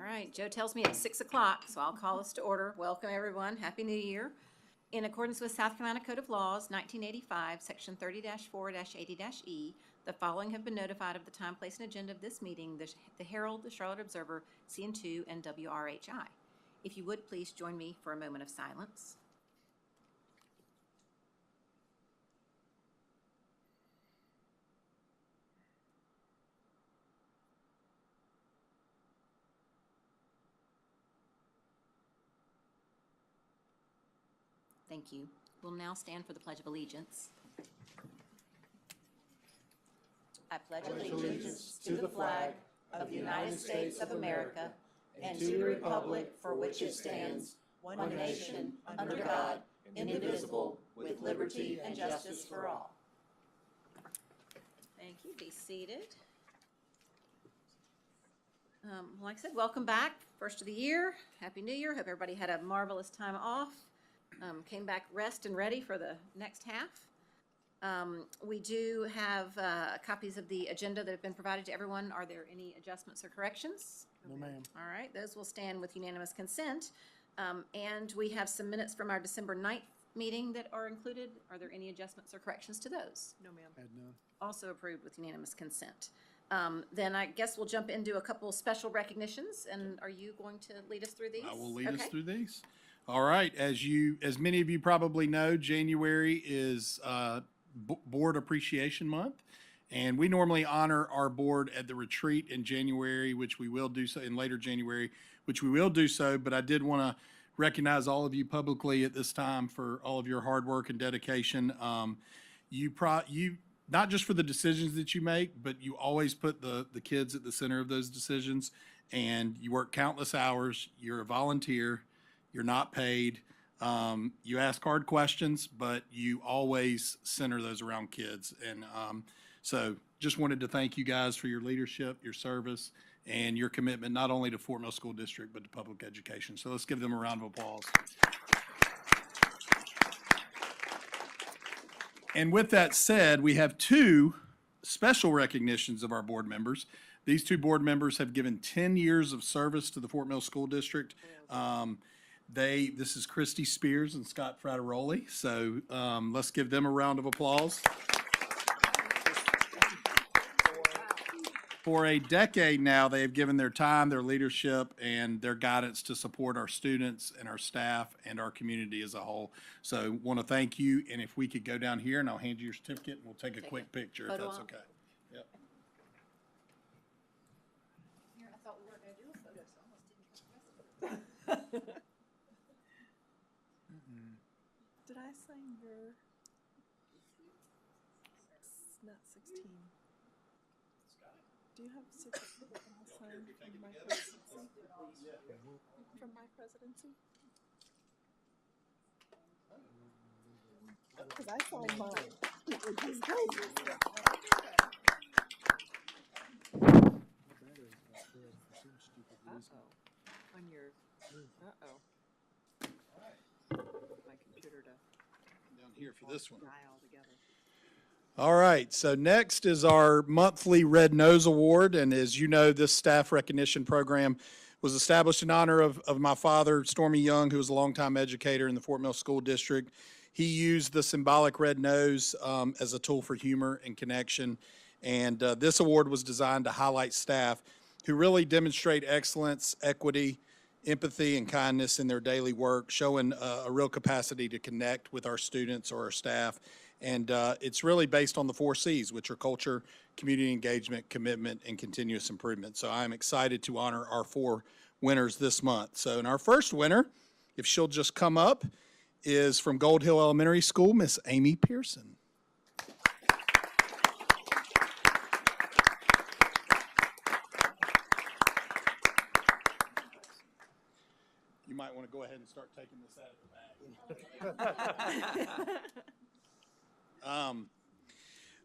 right, Joe tells me it's 6 o'clock, so I'll call us to order. Welcome, everyone. Happy New Year. In accordance with South Carolina Code of Laws, 1985, Section 30-4-80-E, the following have been notified of the time, place, and agenda of this meeting: the Herald, the Charlotte Observer, CN2, and WRHI. If you would, please join me for a moment of silence. Thank you. We'll now stand for the Pledge of Allegiance. I pledge allegiance to the flag of the United States of America and to the republic for which it stands, one nation, under God, indivisible, with liberty and justice for all. Thank you. Be seated. Like I said, welcome back. First of the year. Happy New Year. Hope everybody had a marvelous time off. Came back rest and ready for the next half. We do have copies of the agenda that have been provided to everyone. Are there any adjustments or corrections? No, ma'am. All right, those will stand with unanimous consent. And we have some minutes from our December 9th meeting that are included. Are there any adjustments or corrections to those? No, ma'am. Had none. Also approved with unanimous consent. Then I guess we'll jump into a couple special recognitions. And are you going to lead us through these? I will lead us through these. All right, as many of you probably know, January is Board Appreciation Month, and we normally honor our board at the retreat in January, which we will do so in later January, which we will do so. But I did want to recognize all of you publicly at this time for all of your hard work and dedication. You not just for the decisions that you make, but you always put the kids at the center of those decisions, and you work countless hours. You're a volunteer. You're not paid. You ask hard questions, but you always center those around kids. And so just wanted to thank you guys for your leadership, your service, and your commitment not only to Fort Mill School District, but to public education. So let's give them a round of applause. And with that said, we have two special recognitions of our board members. These two board members have given 10 years of service to the Fort Mill School District. This is Christy Spears and Scott Frattaroli. So let's give them a round of applause. For a decade now, they have given their time, their leadership, and their guidance to support our students and our staff and our community as a whole. So want to thank you. And if we could go down here, and I'll hand you your certificate, and we'll take a quick picture if that's okay. Yep. Here, I thought we weren't going to do a photo, so I almost didn't get the rest of it. Did I sign your? It's not 16. Do you have 16? I'll sign from my presidency. From my presidency? Because I signed mine. Which is crazy. On your. My computer to Down here for this one. die altogether. All right, so next is our monthly Red Nose Award, and as you know, this staff recognition program was established in honor of my father, Stormy Young, who was a longtime educator in the Fort Mill School District. He used the symbolic red nose as a tool for humor and connection, and this award was designed to highlight staff who really demonstrate excellence, equity, empathy, and kindness in their daily work, showing a real capacity to connect with our students or our staff. And it's really based on the 4 C's, which are culture, community engagement, commitment, and continuous improvement. So I'm excited to honor our 4 winners this month. So, and our first winner, if she'll just come up, is from Gold Hill Elementary School, Miss Amy Pearson. You might want to go ahead and start taking this out of the bag.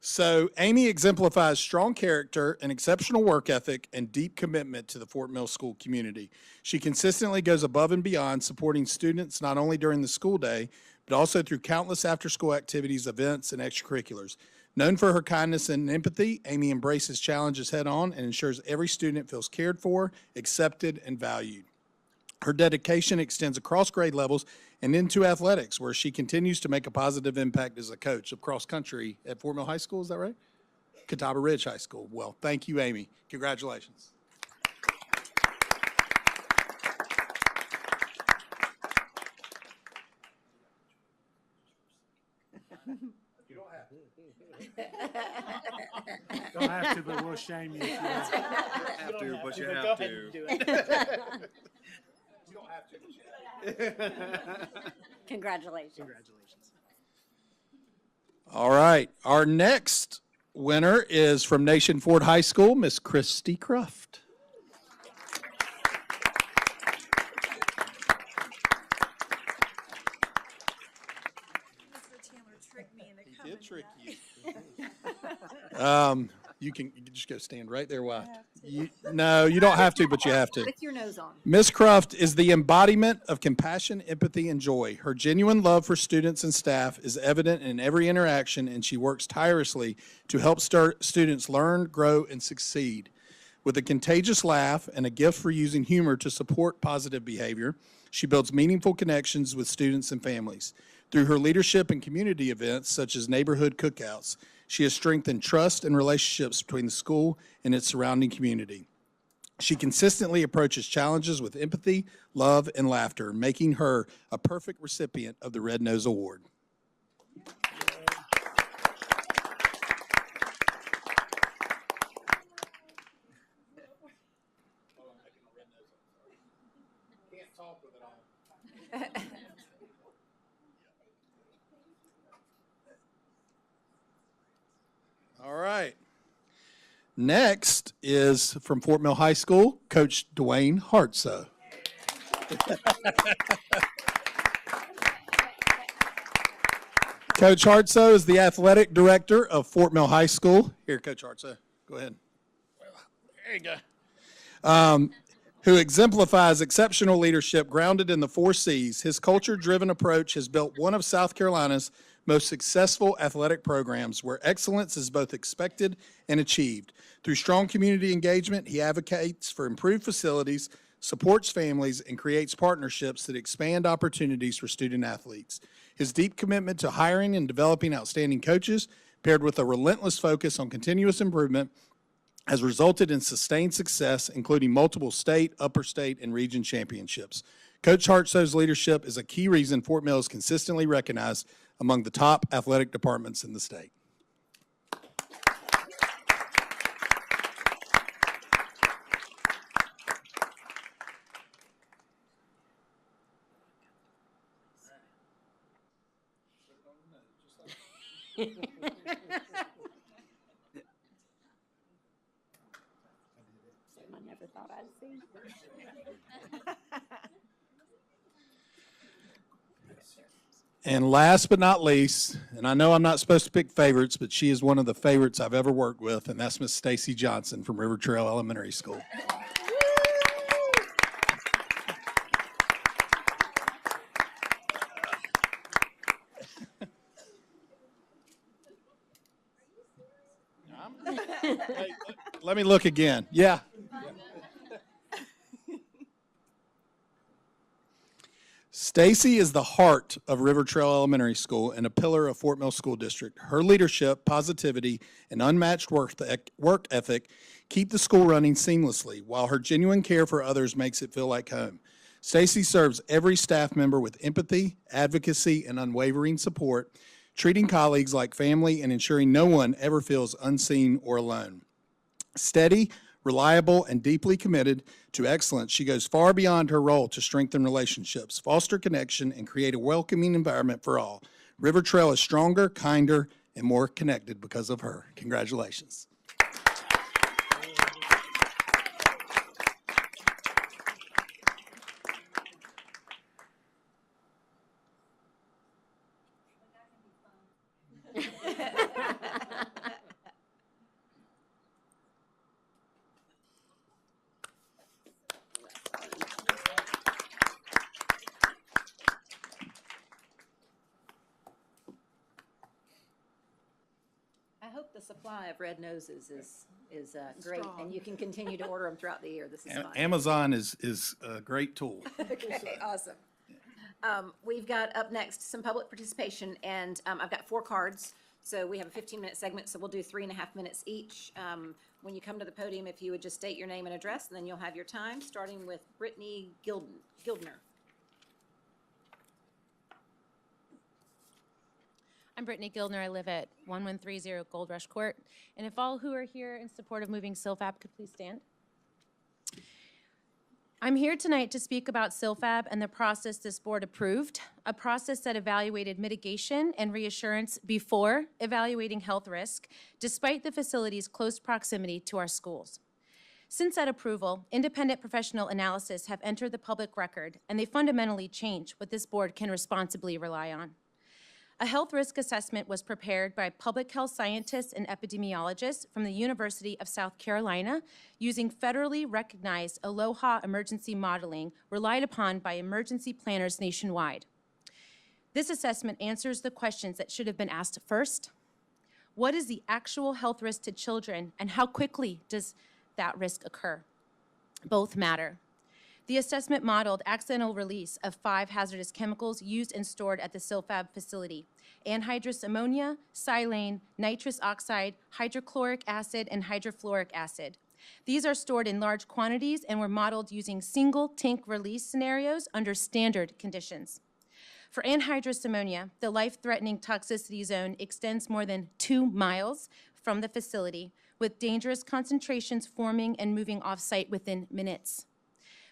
So Amy exemplifies strong character, an exceptional work ethic, and deep commitment to the Fort Mill School community. She consistently goes above and beyond, supporting students not only during the school day, but also through countless after-school activities, events, and extracurriculars. Known for her kindness and empathy, Amy embraces challenges head-on and ensures every student feels cared for, accepted, and valued. Her dedication extends across grade levels and into athletics, where she continues to make a positive impact as a coach of cross country at Fort Mill High School. Is that right? Catawba Ridge High School. Well, thank you, Amy. Congratulations. Don't have to, but we'll shame you if you don't. Have to, but you have to. You don't have to, but you have to. Congratulations. Congratulations. All right. Our next winner is from Nation Ford High School, Miss Christy Cruft. Mr. Chandler tricked me into He coming. did trick yeah. you. You can just go stand right there. Why? No, you don't have to, but you have to. With your nose on. Ms. Cruft is the embodiment of compassion, empathy, and joy. Her genuine love for students and staff is evident in every interaction, and she works tirelessly to help students learn, grow, and succeed. With a contagious laugh and a gift for using humor to support positive behavior, she builds meaningful connections with students and families. Through her leadership and community events, such as neighborhood cookouts, she has strengthened trust and relationships between the school and its surrounding community. She consistently approaches challenges with empathy, love, and laughter, making her a perfect recipient of the Red Nose Award. All right. Next is from Fort Mill High School, Coach Dwayne Hartsoe. Coach Hartsoe is the athletic director of Fort Mill High School. Here, Coach Hartsoe, go ahead. There you go. Who exemplifies exceptional leadership grounded in the 4 C's. His culture-driven approach has built one of South Carolina's most successful athletic programs, where excellence is both expected and achieved. Through strong community engagement, he advocates for improved facilities, supports families, and creates partnerships that expand opportunities for student athletes. His deep commitment to hiring and developing outstanding coaches, paired with a relentless focus on continuous improvement, has resulted in sustained success, including multiple state, upper state, and region championships. Coach Hartsoe's leadership is a key reason Fort Mill is consistently recognized among the top athletic departments in the state. I never thought I'd see. And last but not least, and I know I'm not supposed to pick favorites, but she is one of the favorites I've ever worked with, and that's Miss Stacy Johnson from River Trail Elementary School. Hey, let me look again. Yeah. Stacy is the heart of River Trail Elementary School and a pillar of Fort Mill School District. Her leadership, positivity, and unmatched work ethic keep the school running seamlessly, while her genuine care for others makes it feel like home. Stacy serves every staff member with empathy, advocacy, and unwavering support, treating colleagues like family and ensuring no one ever feels unseen or alone. Steady, reliable, and deeply committed to excellence, she goes far beyond her role to strengthen relationships, foster connection, and create a welcoming environment for all. River Trail is stronger, kinder, and more connected because of her. Congratulations. supply of red noses is great, and you can continue to order them throughout the year. This is fun. Amazon is a great tool. Okay, awesome. We've got up next some public participation, and I've got 4 cards. So we have a 15-minute segment, so we'll do 3.5 minutes each. When you come to the podium, if you would just state your name and address, and then you'll have your time, starting with Brittany Gildner. I'm Brittany Gildner. I live at 1130 Gold Rush Court. And if all who are here in support of moving SILFAB could please stand. I'm here tonight to speak about SILFAB and the process this board approved, a process that evaluated mitigation and reassurance before evaluating health risk, despite the facility's close proximity to our schools. Since that approval, independent professional analysis have entered the public record, and they fundamentally change what this board can responsibly rely on. A health risk assessment was prepared by public health scientists and epidemiologists from the University of South Carolina using federally recognized Aloha emergency modeling relied upon by emergency planners nationwide. This assessment answers the questions that should have been asked first. What is the actual health risk to children, and how quickly does that risk occur? Both matter. The assessment modeled accidental release of 5 hazardous chemicals used and stored at the SILFAB facility: anhydrous ammonia, silane, nitrous oxide, hydrochloric acid, and hydrofluoric acid. These are stored in large quantities and were modeled using single tank release scenarios under standard conditions. For anhydrous ammonia, the life-threatening toxicity zone extends more than 2 miles from the facility, with dangerous concentrations forming and moving off-site within minutes.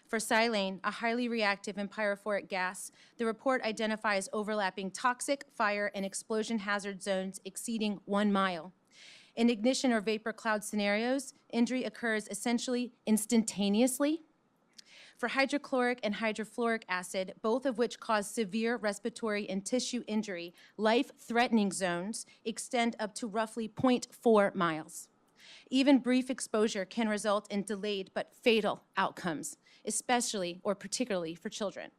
For silane, a highly reactive and pyrophoric gas, the report identifies overlapping toxic, fire, and explosion hazard zones exceeding 1 mile. In ignition or vapor cloud scenarios, injury occurs essentially instantaneously. For hydrochloric and hydrofluoric acid, both of which cause severe respiratory and tissue injury, life-threatening zones extend up to roughly 0.4 miles. Even brief exposure can result in delayed but fatal outcomes, especially or particularly for children.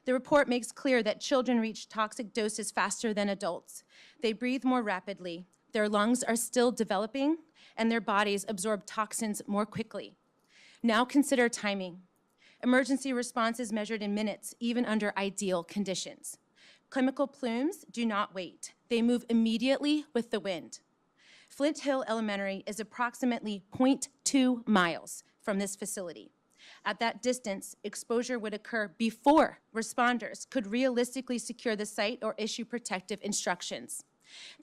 The report makes clear that children reach toxic doses faster than adults. They breathe more rapidly, their lungs are still developing, and their bodies absorb toxins more quickly. Now consider timing. Emergency response is measured in minutes, even under ideal conditions. Chemical plumes do not wait. They move immediately with the wind. Flint Hill Elementary is approximately 0.2 miles from this facility. At that distance, exposure would occur before responders could realistically secure the site or issue protective instructions.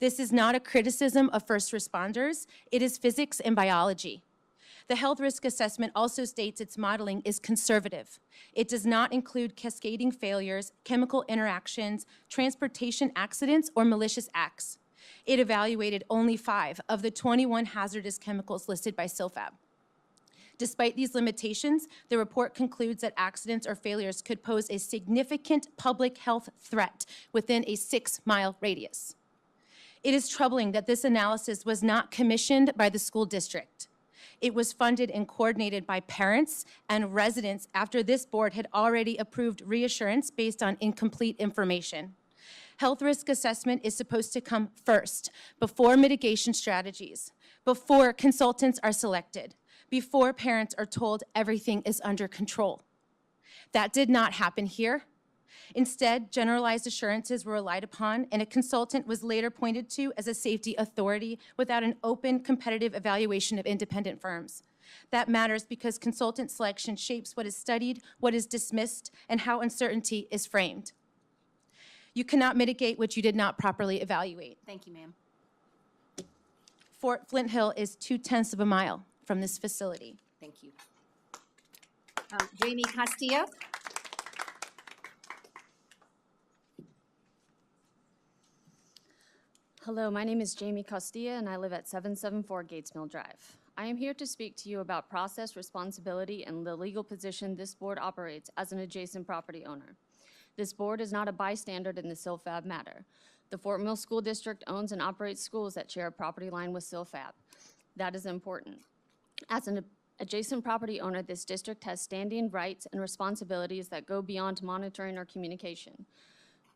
This is not a criticism of first responders, it is physics and biology. The health risk assessment also states its modeling is conservative. It does not include cascading failures, chemical interactions, transportation accidents, or malicious acts. It evaluated only 5 of the 21 hazardous chemicals listed by SILFAB. Despite these limitations, the report concludes that accidents or failures could pose a significant public health threat within a 6-mile radius. It is troubling that this analysis was not commissioned by the school district. It was funded and coordinated by parents and residents after this board had already approved reassurance based on incomplete information. Health risk assessment is supposed to come first, before mitigation strategies, before consultants are selected, before parents are told everything is under control. That did not happen here. Instead, generalized assurances were relied upon, and a consultant was later pointed to as a safety authority without an open, competitive evaluation of independent firms. That matters because consultant selection shapes what is studied, what is dismissed, and how uncertainty is framed. You cannot mitigate what you did not properly evaluate. Thank you, ma'am. Fort Flint Hill is 0.2 of a mile from this facility. Thank you. Jamie Castillo. Hello, my name is Jamie Costilla, and I live at 774 Gates Mill Drive. I am here to speak to you about process, responsibility, and the legal position this board operates as an adjacent property owner. This board is not a bystander in the SILFAB matter. The Fort Mill School District owns and operates schools that share a property line with SILFAB. That is important. As an adjacent property owner, this district has standing rights and responsibilities that go beyond monitoring or communication.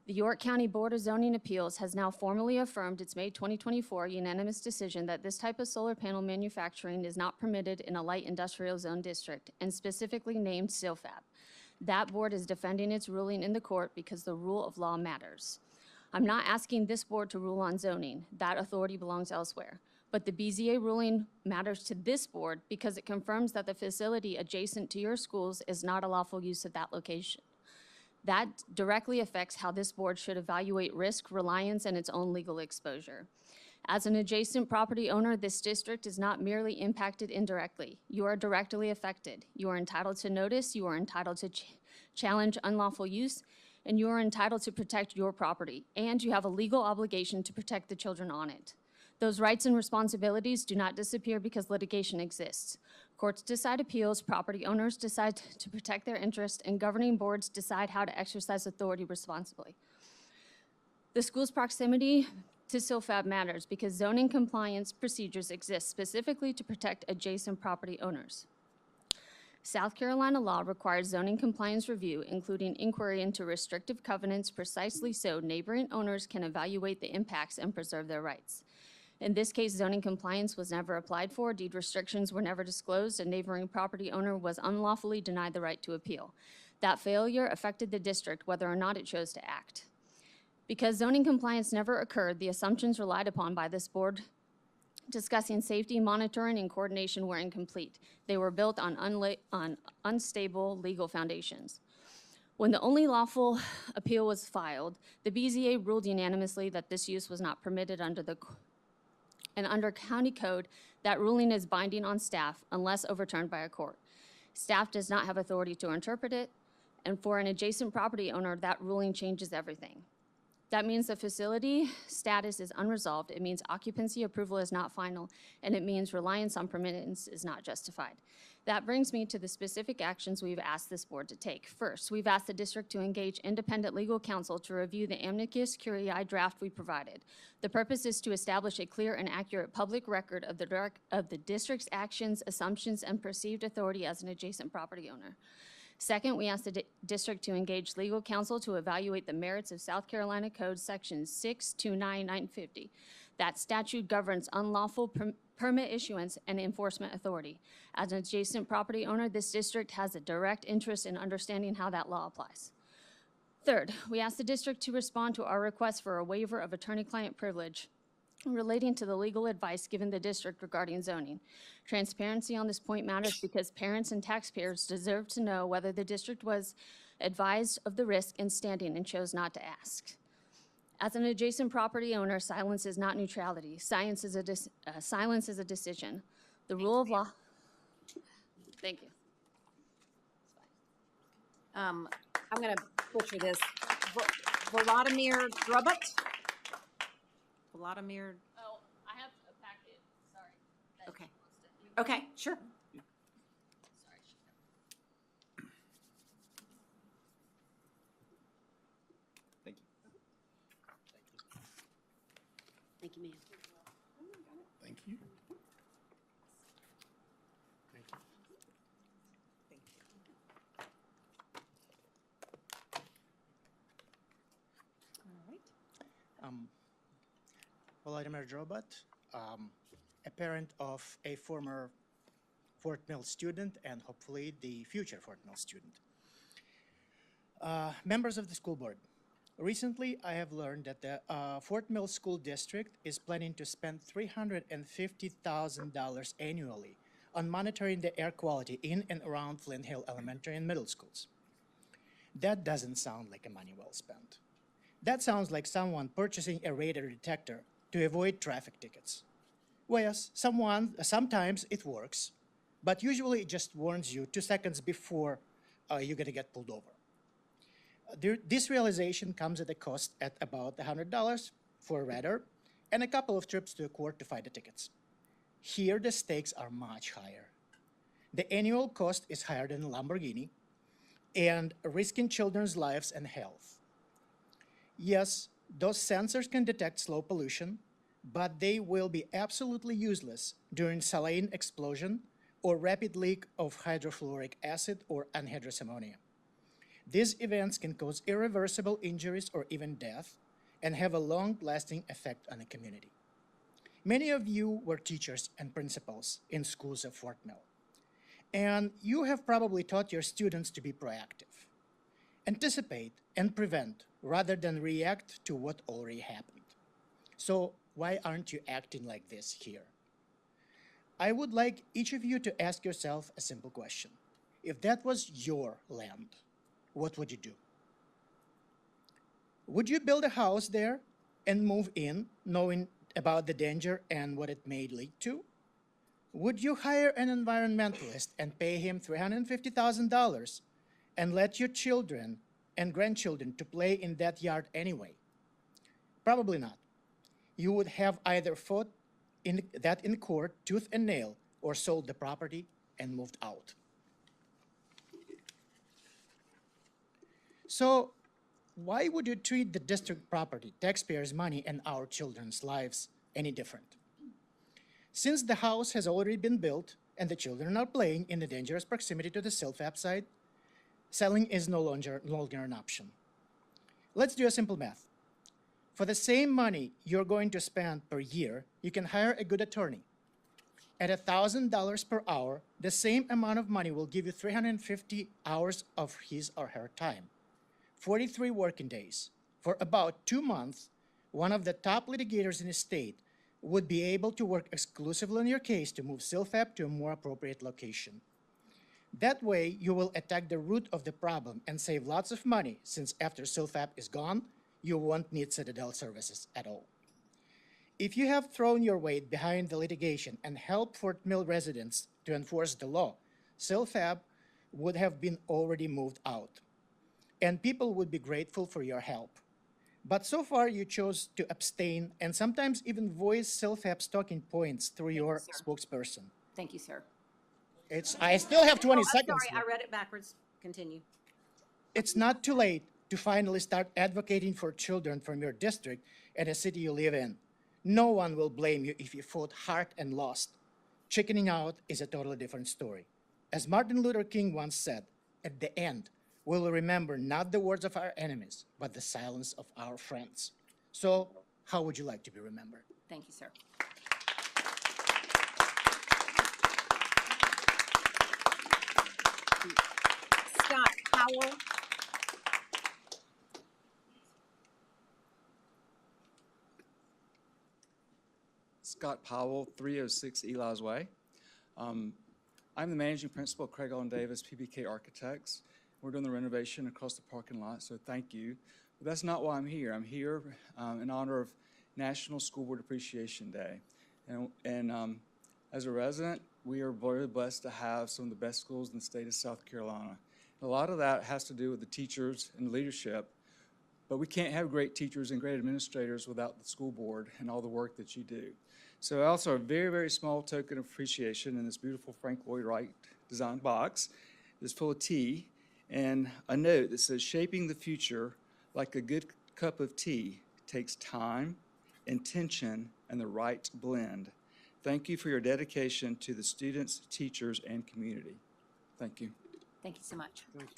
The York County Board of Zoning Appeals has now formally affirmed its May 2024 unanimous decision that this type of solar panel manufacturing is not permitted in a light industrial zone district, and specifically named SILFAB. That board is defending its ruling in the court because the rule of law matters. I'm not asking this board to rule on zoning. That authority belongs elsewhere. But the BZA ruling matters to this board because it confirms that the facility adjacent to your schools is not a lawful use of that location. That directly affects how this board should evaluate risk, reliance, and its own legal exposure. As an adjacent property owner, this district is not merely impacted indirectly. You are directly affected. You are entitled to notice, you are entitled to challenge unlawful use, and you are entitled to protect your property, and you have a legal obligation to protect the children on it. Those rights and responsibilities do not disappear because litigation exists. Courts decide appeals, property owners decide to protect their interest, and governing boards decide how to exercise authority responsibly. The school's proximity to SILFAB matters because zoning compliance procedures exist specifically to protect adjacent property owners. South Carolina law requires zoning compliance review, including inquiry into restrictive covenants, precisely so neighboring owners can evaluate the impacts and preserve their rights. In this case, zoning compliance was never applied for, deed restrictions were never disclosed, and neighboring property owner was unlawfully denied the right to appeal. That failure affected the district whether or not it chose to act. Because zoning compliance never occurred, the assumptions relied upon by this board discussing safety, monitoring, and coordination were incomplete. They were built on unstable legal foundations. When the only lawful appeal was filed, the BZA ruled unanimously that this use was not permitted under county code. That ruling is binding on staff unless overturned by a court. Staff does not have authority to interpret it, and for an adjacent property owner, that ruling changes everything. That means the facility status is unresolved. It means occupancy approval is not final, and it means reliance on permittance is not justified. That brings me to the specific actions we've asked this board to take. First, we've asked the district to engage independent legal counsel to review the amicus curiae draft we provided. The purpose is to establish a clear and accurate public record of the district's actions, assumptions, and perceived authority as an adjacent property owner. Second, we asked the district to engage legal counsel to evaluate the merits of South Carolina Code Section 629950. That statute governs unlawful permit issuance and enforcement authority. As an adjacent property owner, this district has a direct interest in understanding how that law applies. Third, we asked the district to respond to our request for a waiver of attorney-client privilege relating to the legal advice given the district regarding zoning. Transparency on this point matters because parents and taxpayers deserve to know whether the district was advised of the risk and standing and chose not to ask. As an adjacent property owner, silence is not neutrality. Silence is a decision. The rule of law. Thank you. I'm going to butcher this. Volodymyr Drobot? Volodymyr, Oh, I have a packet, sorry. okay. Okay, sure. Thank you. Thank you, ma'am. Thank you. Volodymyr Drobot, a parent of a former Fort Mill student and hopefully the future Fort Mill student. Members of the school board, recently I have learned that the Fort Mill School District is planning to spend $350,000 annually on monitoring the air quality in and around Flint Hill Elementary and middle schools. That doesn't sound like a money well spent. That sounds like someone purchasing a radar detector to avoid traffic tickets. Well, yes, sometimes it works, but usually it just warns you 2 seconds before you're gonna get pulled over. This realization comes at a cost at about $100 for a radar and a couple of trips to a court to fight the tickets. Here, the stakes are much higher. The annual cost is higher than a Lamborghini and risking children's lives and health. Yes, those sensors can detect slow pollution, but they will be absolutely useless during saline explosion or rapid leak of hydrofluoric acid or anhydrous ammonia. These events can cause irreversible injuries or even death and have a long-lasting effect on a community. Many of you were teachers and principals in schools of Fort Mill, and you have probably taught your students to be proactive, anticipate and prevent rather than react to what already happened. So why aren't you acting like this here? I would like each of you to ask yourself a simple question. If that was your land, what would you do? Would you build a house there and move in knowing about the danger and what it may lead to? Would you hire an environmentalist and pay him $350,000 and let your children and grandchildren to play in that yard anyway? Probably not. You would have either fought in court tooth and nail or sold the property and moved out. So why would you treat the district property, taxpayers' money, and our children's lives any different? Since the house has already been built and the children are playing in the dangerous proximity to the CILFAP site, selling is no longer an option. Let's do a simple math. For the same money you're going to spend per year, you can hire a good attorney. At $1,000 per hour, the same amount of money will give you 350 hours of his or her time, 43 working days. For about 2 months, one of the top litigators in the state would be able to work exclusively on your case to move CILFAP to a more appropriate location. That way, you will attack the root of the problem and save lots of money, since after CILFAP is gone, you won't need Citadel services at all. If you have thrown your weight behind the litigation and helped Fort Mill residents to enforce the law, CILFAP would have been already moved out, and people would be grateful for your help. But so far, you chose to abstain and sometimes even voice CILFAP's talking points through your sir. spokesperson. Thank you, sir. I still have 20 I'm seconds. sorry, I read it backwards. Continue. It's not too late to finally start advocating for children from your district and the city you live in. No one will blame you if you fought hard and lost. Chickening out is a totally different story. As Martin Luther King once said, at the end, we will remember not the words of our enemies, but the silence of our friends. So, how would you like to be remembered? Thank you, sir. Scott Howell. Scott Powell, 306 Eli's Way. I'm the managing principal of Craig Allen Davis PBK Architects. We're doing the renovation across the parking lot, so thank you. But that's not why I'm here. I'm here in honor of National School Board Appreciation Day. And as a resident, we are very blessed to have some of the best schools in the state of South Carolina. A lot of that has to do with the teachers and the leadership, but we can't have great teachers and great administrators without the school board and all the work that you do. So also a very, very small token of appreciation in this beautiful Frank Lloyd Wright design box. It's full of tea and a note that says, shaping the future like a good cup of tea takes time, intention, and the right blend. Thank you for your dedication to the students, teachers, and community. Thank you. Thank you so much. Thank you.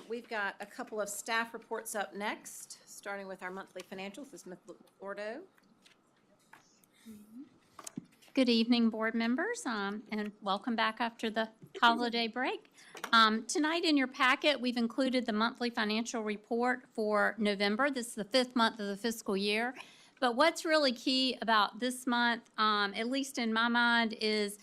We've got a couple of staff reports up next, starting with our monthly financials. This is Ms. Ordo. Good evening, board members, and welcome back after the holiday break. Tonight in your packet, we've included the monthly financial report for November. This is the 5th month of the fiscal year. But what's really key about this month, at least in my mind, is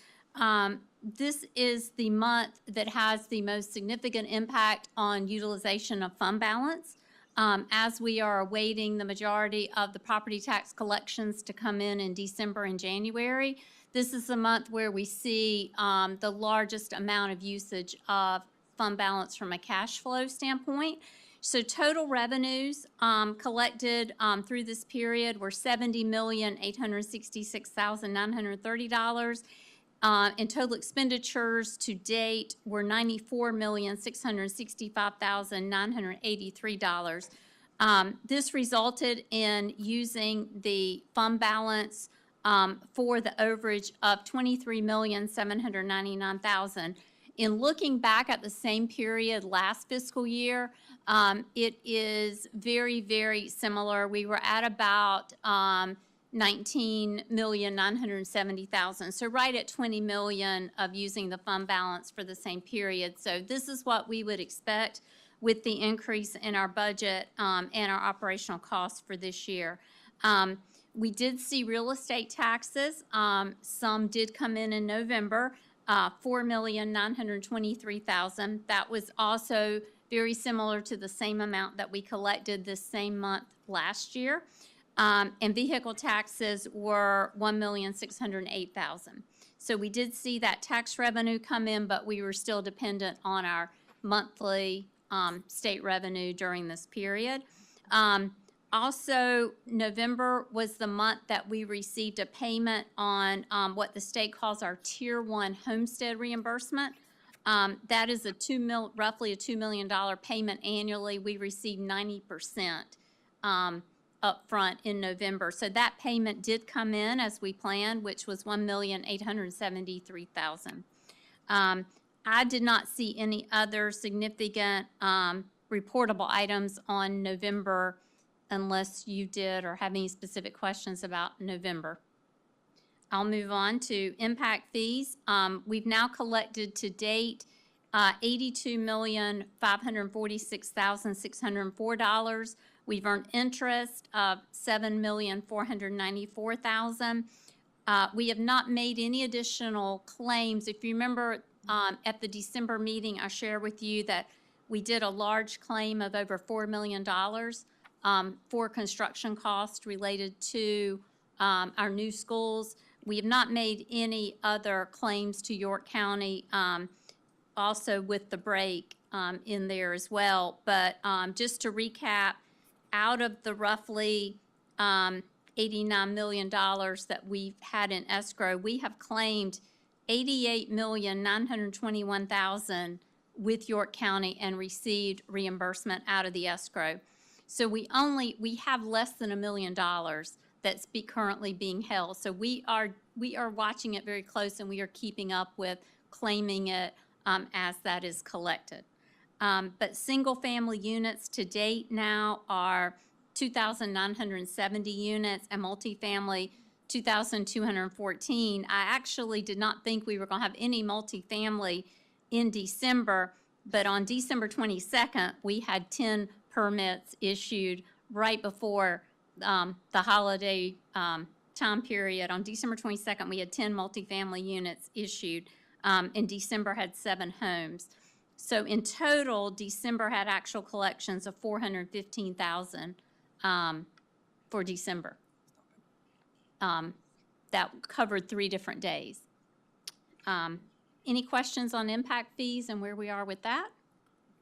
this is the month that has the most significant impact on utilization of fund balance. As we are awaiting the majority of the property tax collections to come in December and January, this is the month where we see the largest amount of usage of fund balance from a cash flow standpoint. So total revenues collected through this period were $70,866,930. And total expenditures to date were $94,665,983. This resulted in using the fund balance for the overage of $23,799,000. In looking back at the same period last fiscal year, it is very, very similar. We were at about $19,970,000, so right at $20 million of using the fund balance for the same period. So this is what we would expect with the increase in our budget and our operational costs for this year. We did see real estate taxes. Some did come in November, $4,923,000. That was also very similar to the same amount that we collected this same month last year. And vehicle taxes were $1,608,000. So we did see that tax revenue come in, but we were still dependent on our monthly state revenue during this period. Also, November was the month that we received a payment on what the state calls our Tier 1 homestead reimbursement. That is roughly a $2 million payment annually. We received 90% upfront in November. So that payment did come in as we planned, which was $1,873,000. I did not see any other significant reportable items on November unless you did or have any specific questions about November. I'll move on to impact fees. We've now collected to date $82,546,604. We've earned interest of $7,494,000. We have not made any additional claims. If you remember at the December meeting, I shared with you that we did a large claim of over $4 million for construction costs related to our new schools. We have not made any other claims to York County, also with the break in there as well. But just to recap, out of the roughly $89 million that we've had in escrow, we have claimed $88,921,000 with York County and received reimbursement out of the escrow. So we have less than $1 million that's currently being held. So we are watching it very close, and we are keeping up with claiming it as that is collected. But single-family units to date now are 2,970 units, and multifamily 2,214. I actually did not think we were going to have any multifamily in December, but on December 22nd, we had 10 permits issued right before the holiday time period. On December 22nd, we had 10 multifamily units issued. In December had 7 homes. So in total, December had actual collections of $415,000 for December. That covered 3 different days. Any questions on impact fees and where we are with that?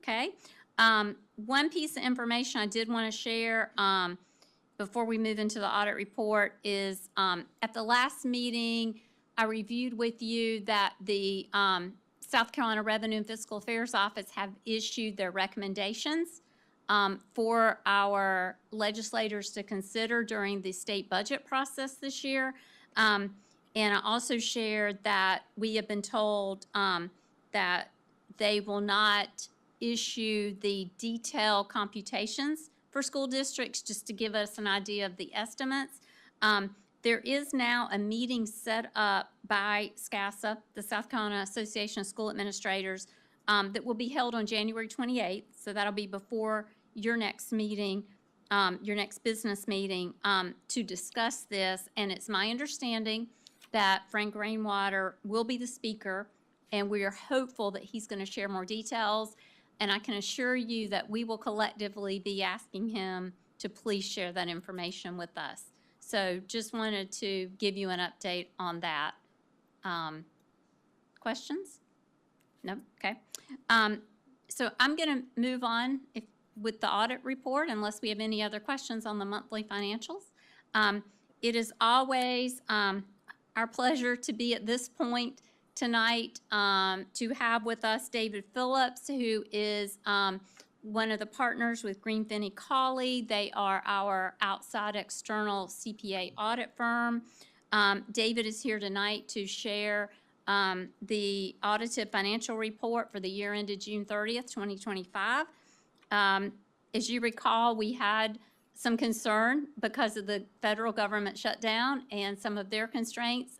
Okay. One piece of information I did want to share before we move into the audit report is at the last meeting, I reviewed with you that the South Carolina Revenue and Fiscal Affairs Office have issued their recommendations for our legislators to consider during the state budget process this year. And I also shared that we have been told that they will not issue the detailed computations for school districts, just to give us an idea of the estimates. There is now a meeting set up by SCASA, the South Carolina Association of School Administrators, that will be held on January 28th. So that'll be before your next meeting, your next business meeting, to discuss this. And it's my understanding that Frank Rainwater will be the speaker, and we are hopeful that he's going to share more details. And I can assure you that we will collectively be asking him to please share that information with us. So just wanted to give you an update on that. Questions? No? Okay. So I'm going to move on with the audit report unless we have any other questions on the monthly financials. It is always our pleasure to be at this point tonight to have with us David Phillips, who is one of the partners with Green Finney Colley. They are our outside external CPA audit firm. David is here tonight to share the audited financial report for the year ended June 30th, 2025. As you recall, we had some concern because of the federal government shutdown and some of their constraints,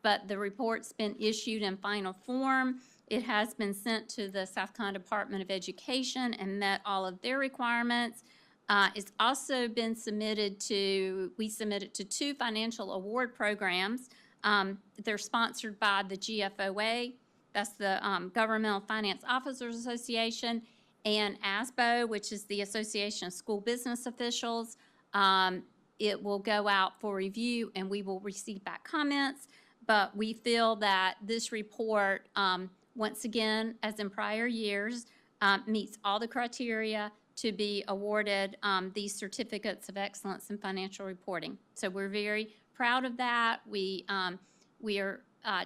but the report's been issued in final form. It has been sent to the South Carolina Department of Education and met all of their requirements. It's also been submitted to, we submitted to 2 financial award programs. They're sponsored by the GFOA, that's the Governmental Finance Officers Association, and ASBO, which is the Association of School Business Officials. It will go out for review and we will receive back comments, but we feel that this report, once again, as in prior years, meets all the criteria to be awarded these certificates of excellence in financial reporting. So we're very proud of that. We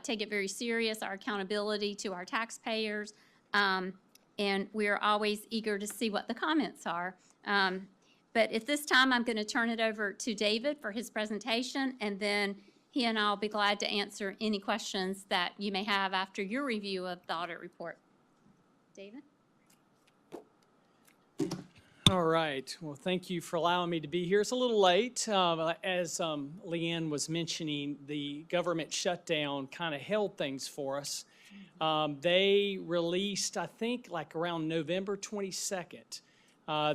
take it very serious, our accountability to our taxpayers, and we're always eager to see what the comments are. But at this time, I'm going to turn it over to David for his presentation, and then he and I will be glad to answer any questions that you may have after your review of the audit report. David? All right. Well, thank you for allowing me to be here. It's a little late. As Leanne was mentioning, the government shutdown kind of held things for us. They released, I think, like around November 22nd,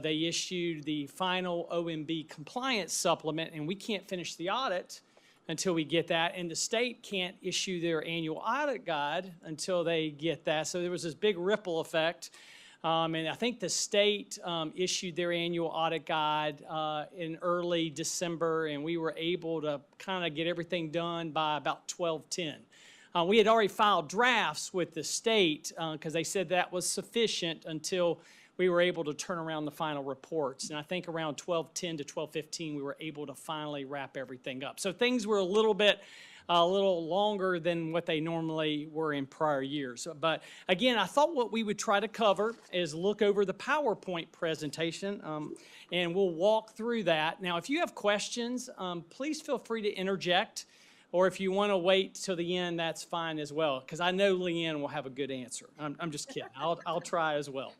they issued the final OMB compliance supplement, and we can't finish the audit until we get that, and the state can't issue their annual audit guide until they get that. So there was this big ripple effect. And I think the state issued their annual audit guide in early December, and we were able to kind of get everything done by about 12/10. We had already filed drafts with the state because they said that was sufficient until we were able to turn around the final reports. And I think around 12/10 to 12/15, we were able to finally wrap everything up. So things were a little longer than what they normally were in prior years. But again, I thought what we would try to cover is look over the PowerPoint presentation, and we'll walk through that. Now, if you have questions, please feel free to interject, or if you want to wait till the end, that's fine as well, because I know Leanne will have a good answer. I'm just kidding. I'll try as well.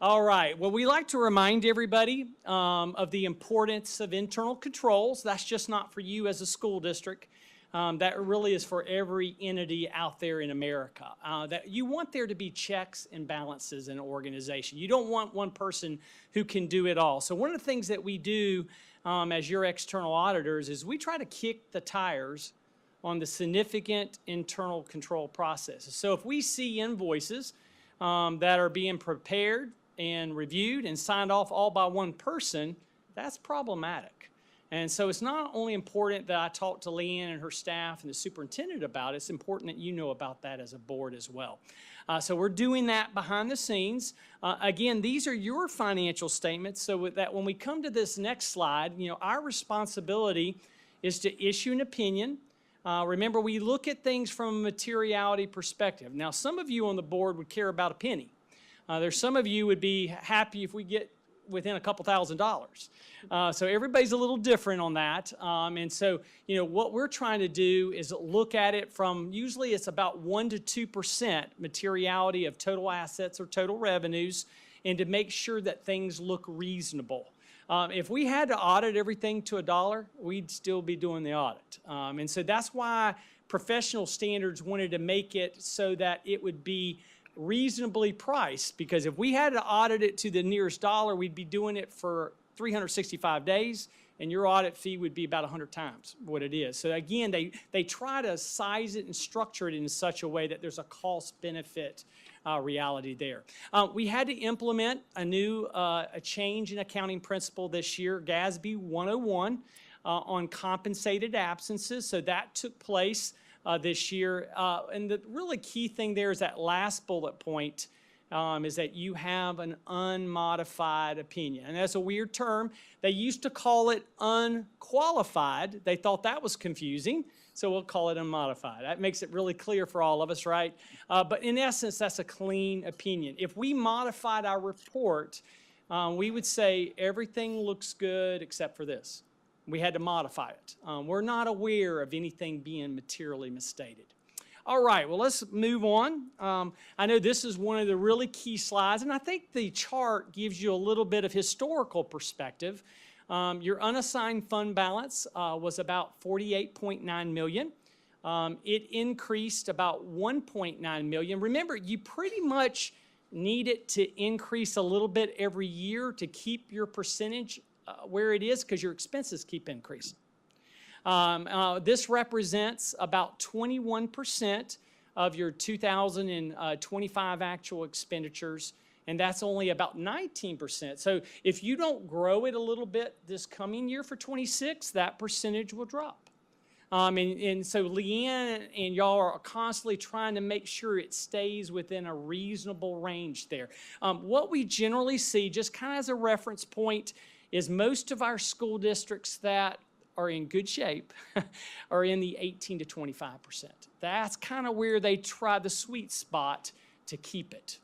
All right. Well, we like to remind everybody of the importance of internal controls. That's just not for you as a school district. That really is for every entity out there in America. That you want there to be checks and balances in an organization. You don't want one person who can do it all. So one of the things that we do as your external auditors is we try to kick the tires on the significant internal control processes. So if we see invoices that are being prepared and reviewed and signed off all by one person, that's problematic. And so it's not only important that I talk to Leanne and her staff and the superintendent about it, it's important that you know about that as a board as well. So we're doing that behind the scenes. Again, these are your financial statements, so that when we come to this next slide, our responsibility is to issue an opinion. Remember, we look at things from a materiality perspective. Now, some of you on the board would care about a penny. There's some of you would be happy if we get within a couple $1,000s. So everybody's a little different on that. And so, what we're trying to do is look at it from, usually it's about 1 to 2% materiality of total assets or total revenues, and to make sure that things look reasonable. If we had to audit everything to $1, we'd still be doing the audit. And so that's why professional standards wanted to make it so that it would be reasonably priced, because if we had to audit it to the nearest dollar, we'd be doing it for 365 days, and your audit fee would be about 100 times what it is. So again, they try to size it and structure it in such a way that there's a cost-benefit reality there. We had to implement a change in accounting principle this year, GASB 101, on compensated absences. So that took place this year. And the really key thing there is that last bullet point is that you have an unmodified opinion. And that's a weird term. They used to call it unqualified. They thought that was confusing, so we'll call it unmodified. That makes it really clear for all of us, right? But in essence, that's a clean opinion. If we modified our report, we would say everything looks good except for this. We had to modify it. We're not aware of anything being materially misstated. All right, well, let's move on. I know this is one of the really key slides, and I think the chart gives you a little bit of historical perspective. Your unassigned fund balance was about $48.9 million. It increased about $1.9 million. Remember, you pretty much need it to increase a little bit every year to keep your percentage where it is because your expenses keep increasing. This represents about 21% of your 2025 actual expenditures, and that's only about 19%. So if you don't grow it a little bit this coming year for 26, that percentage will drop. And so Leanne and y'all are constantly trying to make sure it stays within a reasonable range there. What we generally see, just kind of as a reference point, is most of our school districts that are in good shape are in the 18 to 25%. That's kind of where they try the sweet spot to keep it.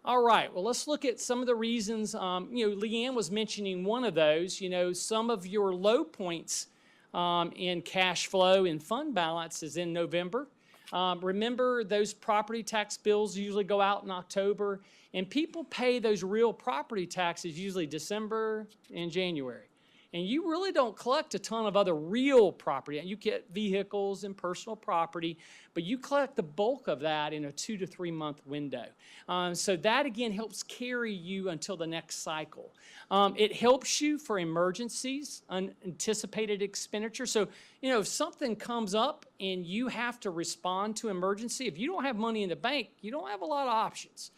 All right, well, let's look at some of the reasons. Leanne was mentioning one of those. Some of your low points in cash flow and fund balance is in November. Remember, those property tax bills usually go out in October, and people pay those real property taxes usually December and January. And you really don't collect a ton of other real property. You get vehicles and personal property, but you collect the bulk of that in a 2 to 3 month window. So that, again, helps carry you until the next cycle. It helps you for emergencies, unanticipated expenditure. So, if something comes up and you have to respond to emergency, if you don't have money in the bank, you don't have a lot of options.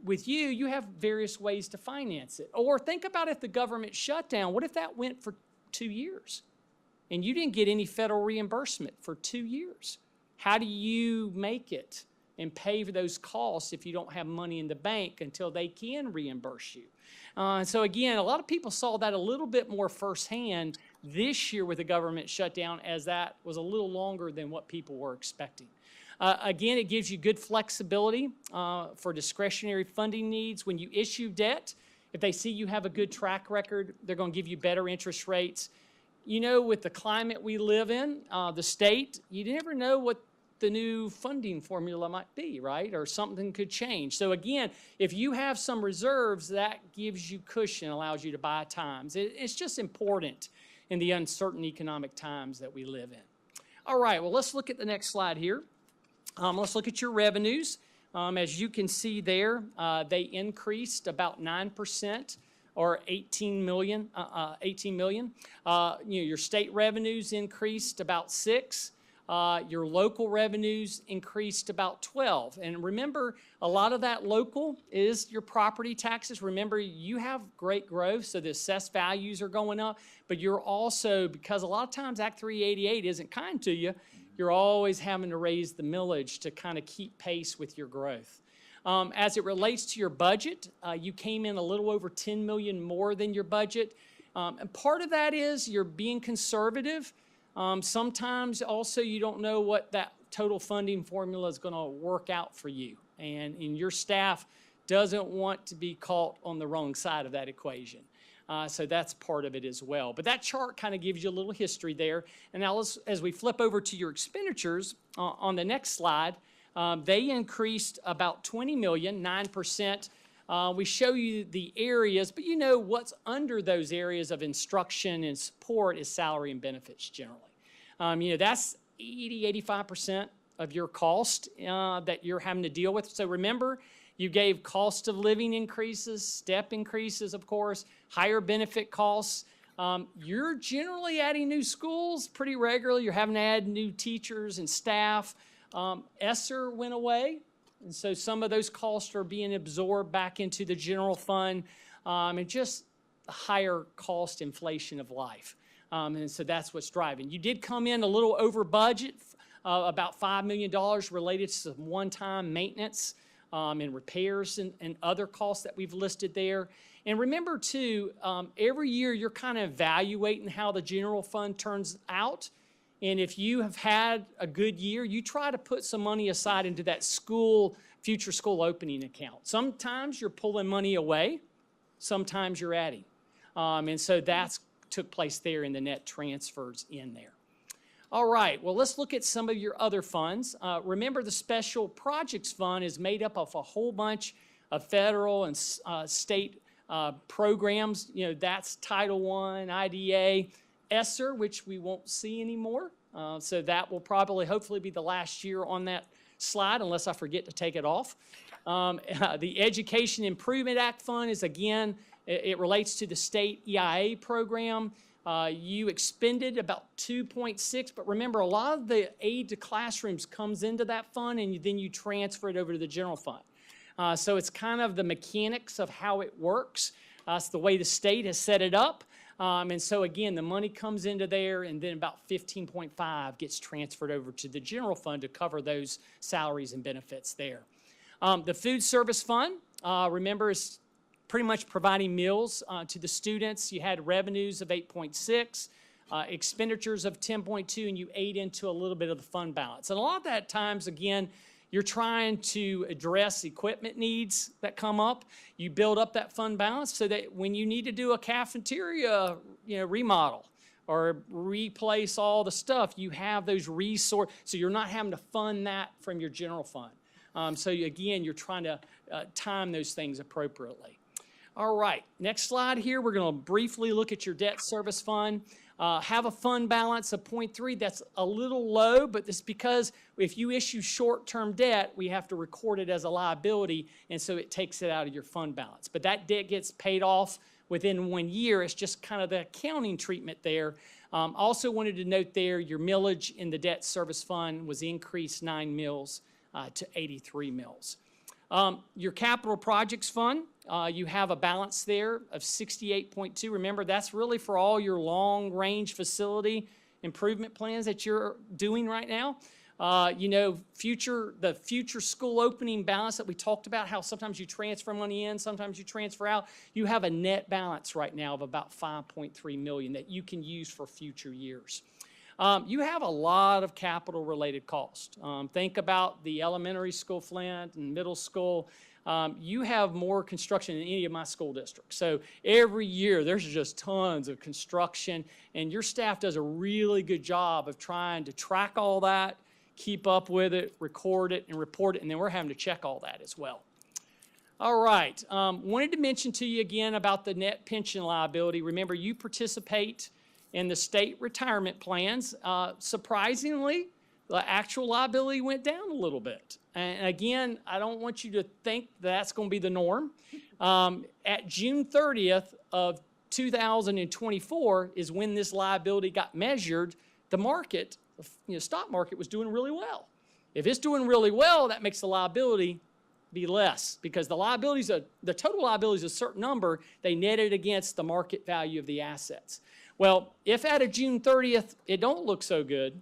With you have various ways to finance it. Or think about if the government shut down. What if that went for 2 years and you didn't get any federal reimbursement for 2 years? How do you make it and pay for those costs if you don't have money in the bank until they can reimburse you? So again, a lot of people saw that a little bit more firsthand this year with the government shutdown, as that was a little longer than what people were expecting. Again, it gives you good flexibility for discretionary funding needs. When you issue debt, if they see you have a good track record, they're going to give you better interest rates. With the climate we live in, the state, you never know what the new funding formula might be, right? Or something could change. So again, if you have some reserves, that gives you cushion, allows you to buy times. It's just important in the uncertain economic times that we live in. All right, well, let's look at the next slide here. Let's look at your revenues. As you can see there, they increased about 9%, or 18 million. Your state revenues increased about 6%. Your local revenues increased about 12%. And remember, a lot of that local is your property taxes. Remember, you have great growth, so the assessed values are going up, but you're also, because a lot of times Act 388 isn't kind to you, you're always having to raise the millage to kind of keep pace with your growth. As it relates to your budget, you came in a little over 10 million more than your budget. And part of that is you're being conservative. Sometimes also you don't know what that total funding formula is going to work out for you. And your staff doesn't want to be caught on the wrong side of that equation. So that's part of it as well. But that chart kind of gives you a little history there. And now as we flip over to your expenditures on the next slide, they increased about 20 million, 9%. We show you the areas, but what's under those areas of instruction and support is salary and benefits generally. That's 85% of your cost that you're having to deal with. So remember, you gave cost of living increases, step increases, of course, higher benefit costs. You're generally adding new schools pretty regularly. You're having to add new teachers and staff. ESSER went away, and so some of those costs are being absorbed back into the general fund, and just the higher cost inflation of life. And so that's what's driving. You did come in a little over budget, about $5 million related to some one-time maintenance and repairs and other costs that we've listed there. And remember too, every year you're kind of evaluating how the general fund turns out. And if you have had a good year, you try to put some money aside into that future school opening account. Sometimes you're pulling money away, sometimes you're adding. And so that's took place there in the net transfers in there. All right, well, let's look at some of your other funds. Remember, the Special Projects Fund is made up of a whole bunch of federal and state programs. You know, that's Title I, IDA, ESSER, which we won't see anymore. So that will probably, hopefully, be the last year on that slide, unless I forget to take it off. The Education Improvement Act Fund is, again, it relates to the state EIA program. You expended about 2.6, but remember, a lot of the aid to classrooms comes into that fund, and then you transfer it over to the general fund. So it's kind of the mechanics of how it works. It's the way the state has set it up. And so again, the money comes into there, and then about 15.5 gets transferred over to the general fund to cover those salaries and benefits there. The Food Service Fund, remember, is pretty much providing meals to the students. You had revenues of 8.6, expenditures of 10.2, and you ate into a little bit of the fund balance. And a lot of that times, again, you're trying to address equipment needs that come up. You build up that fund balance so that when you need to do a cafeteria, remodel or replace all the stuff, you have those resources, so you're not having to fund that from your general fund. So again, you're trying to time those things appropriately. All right, next slide here, we're going to briefly look at your debt service fund. Have a fund balance of 0.3. That's a little low, but this is because if you issue short-term debt, we have to record it as a liability, and so it takes it out of your fund balance. But that debt gets paid off within 1 year. It's just kind of the accounting treatment there. Also wanted to note there, your millage in the debt service fund was increased 9 mils to 83 mils. Your capital projects fund, you have a balance there of 68.2. Remember, that's really for all your long-range facility improvement plans that you're doing right now. The future school opening balance that we talked about, how sometimes you transfer money in, sometimes you transfer out. You have a net balance right now of about 5.3 million that you can use for future years. You have a lot of capital-related costs. Think about the elementary school, Flint, and middle school. You have more construction than any of my school districts. So every year, there's just tons of construction, and your staff does a really good job of trying to track all that, keep up with it, record it, and report it, and then we're having to check all that as well. All right, wanted to mention to you again about the net pension liability. Remember, you participate in the state retirement plans. Surprisingly, the actual liability went down a little bit. And again, I don't want you to think that's going to be the norm. At June 30th of 2024 is when this liability got measured. The market, stock market was doing really well. If it's doing really well, that makes the liability be less, because the total liability is a certain number. They net it against the market value of the assets. Well, if at a June 30th it don't look so good,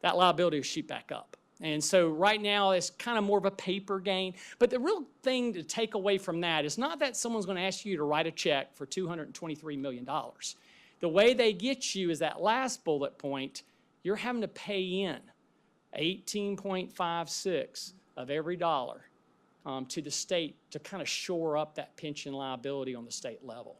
that liability will shoot back up. And so right now it's kind of more of a paper gain. But the real thing to take away from that is not that someone's going to ask you to write a check for $223 million. The way they get you is that last bullet point, you're having to pay in 18.56 of every dollar to the state to kind of shore up that pension liability on the state level.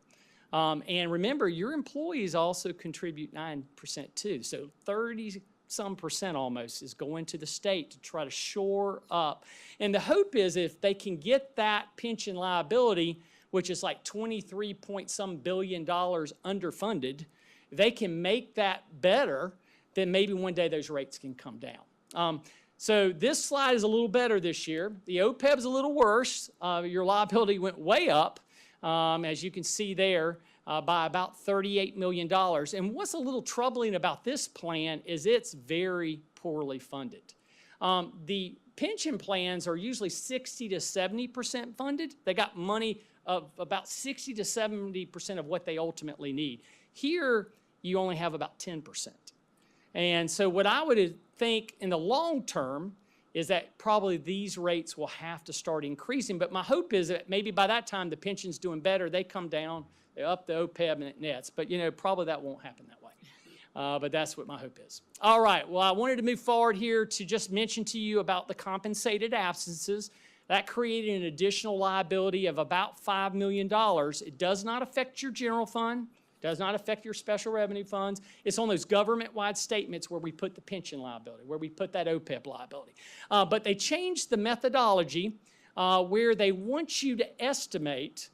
And remember, your employees also contribute 9% too. So 30-some% almost is going to the state to try to shore up. And the hope is if they can get that pension liability, which is like 23-point-some billion dollars underfunded, they can make that better, then maybe one day those rates can come down. So this slide is a little better this year. The OPEB is a little worse. Your liability went way up, as you can see there, by about $38 million. And what's a little troubling about this plan is it's very poorly funded. The pension plans are usually 60 to 70% funded. They got money of about 60 to 70% of what they ultimately need. Here, you only have about 10%. And so what I would think in the long term is that probably these rates will have to start increasing. But my hope is that maybe by that time the pension's doing better, they come down, they up the OPEB and it nets. But probably that won't happen that way. But that's what my hope is. All right, well, I wanted to move forward here to just mention to you about the compensated absences. That created an additional liability of about $5 million. It does not affect your general fund, does not affect your special revenue funds. It's on those government-wide statements where we put the pension liability, where we put that OPEB liability. But they changed the methodology where they want you to estimate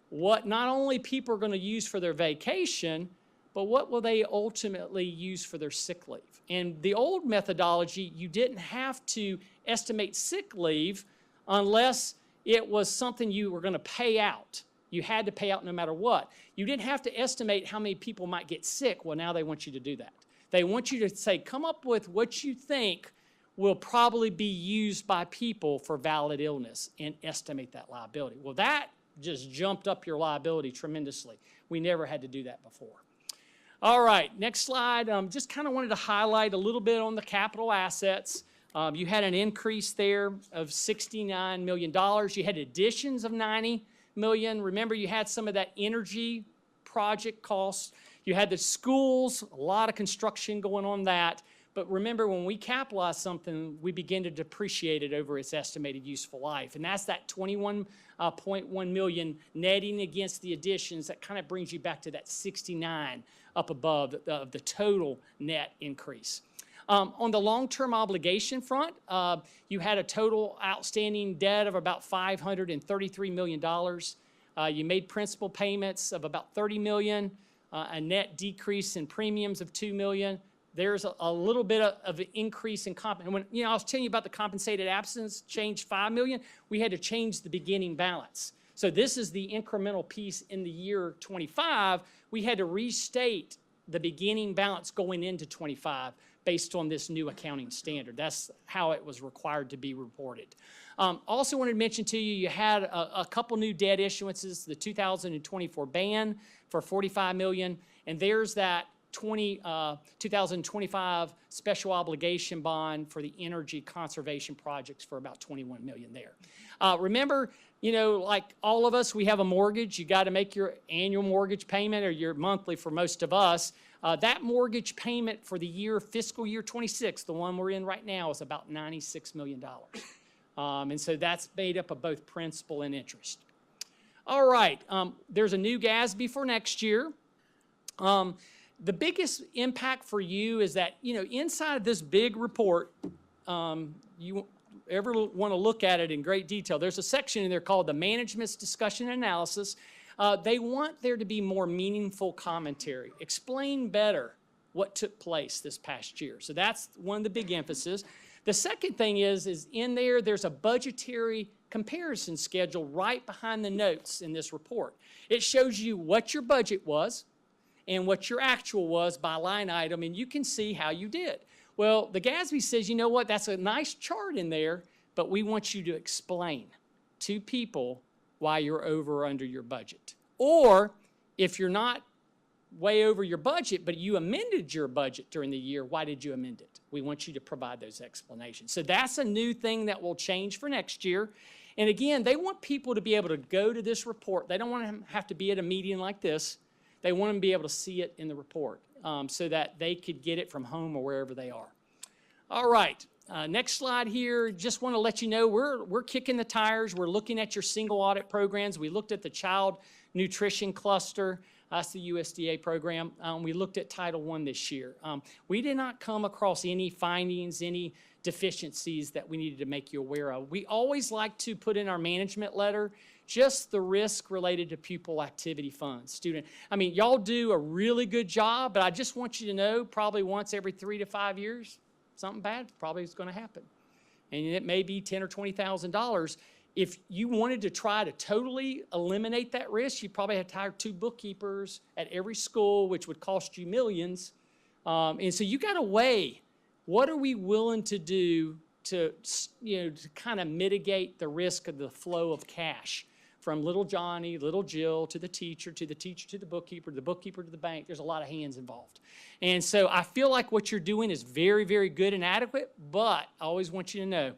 what not only people are going to use for their vacation, but what will they ultimately use for their sick leave. And the old methodology, you didn't have to estimate sick leave unless it was something you were going to pay out. You had to pay out no matter what. You didn't have to estimate how many people might get sick. Well, now they want you to do that. They want you to say, come up with what you think will probably be used by people for valid illness and estimate that liability. Well, that just jumped up your liability tremendously. We never had to do that before. All right, next slide. Just kind of wanted to highlight a little bit on the capital assets. You had an increase there of $69 million. You had additions of $90 million. Remember, you had some of that energy project costs. You had the schools, a lot of construction going on that. But remember, when we capitalize something, we begin to depreciate it over its estimated useful life. And that's that $21.1 million netting against the additions. That kind of brings you back to that 69 up above the total net increase. On the long-term obligation front, you had a total outstanding debt of about $533 million. You made principal payments of about $30 million, a net decrease in premiums of $2 million. There's a little bit of an increase in and when I was telling you about the compensated absence change $5 million, we had to change the beginning balance. So this is the incremental piece in the year 25. We had to restate the beginning balance going into 25 based on this new accounting standard. That's how it was required to be reported. Also wanted to mention to you, you had a couple new debt issuances, the 2024 ban for $45 million, and there's that 2025 special obligation bond for the energy conservation projects for about $21 million there. Remember, like all of us, we have a mortgage. You got to make your annual mortgage payment or your monthly for most of us. That mortgage payment for the fiscal year 26, the one we're in right now, is about $96 million. And so that's made up of both principal and interest. All right, there's a new GASB for next year. The biggest impact for you is that, inside of this big report, you ever want to look at it in great detail, there's a section in there called the Management's Discussion and Analysis. They want there to be more meaningful commentary. Explain better what took place this past year. So that's one of the big emphasis. The second thing is in there's a budgetary comparison schedule right behind the notes in this report. It shows you what your budget was and what your actual was by line item, and you can see how you did. Well, the GASB says, you know what, that's a nice chart in there, but we want you to explain to people why you're over or under your budget. Or if you're not way over your budget, but you amended your budget during the year, why did you amend it? We want you to provide those explanations. So that's a new thing that will change for next year. And again, they want people to be able to go to this report. They don't want to have to be at a meeting like this. They want them to be able to see it in the report so that they could get it from home or wherever they are. All right, next slide here. Just want to let you know we're kicking the tires. We're looking at your single audit programs. We looked at the Child Nutrition Cluster. That's the USDA program. We looked at Title I this year. We did not come across any findings, any deficiencies that we needed to make you aware of. We always like to put in our management letter just the risk related to pupil activity funds. Y'all do a really good job, but I just want you to know probably once every 3 to 5 years, something bad probably is going to happen. And it may be $10,000 or $20,000. If you wanted to try to totally eliminate that risk, you'd probably have to hire 2 bookkeepers at every school, which would cost you millions. And so you got to weigh, what are we willing to do to kind of mitigate the risk of the flow of cash from little Johnny, little Jill, to the teacher, to the bookkeeper to the bank. There's a lot of hands involved. And so I feel like what you're doing is very, very good and adequate, but I always want you to know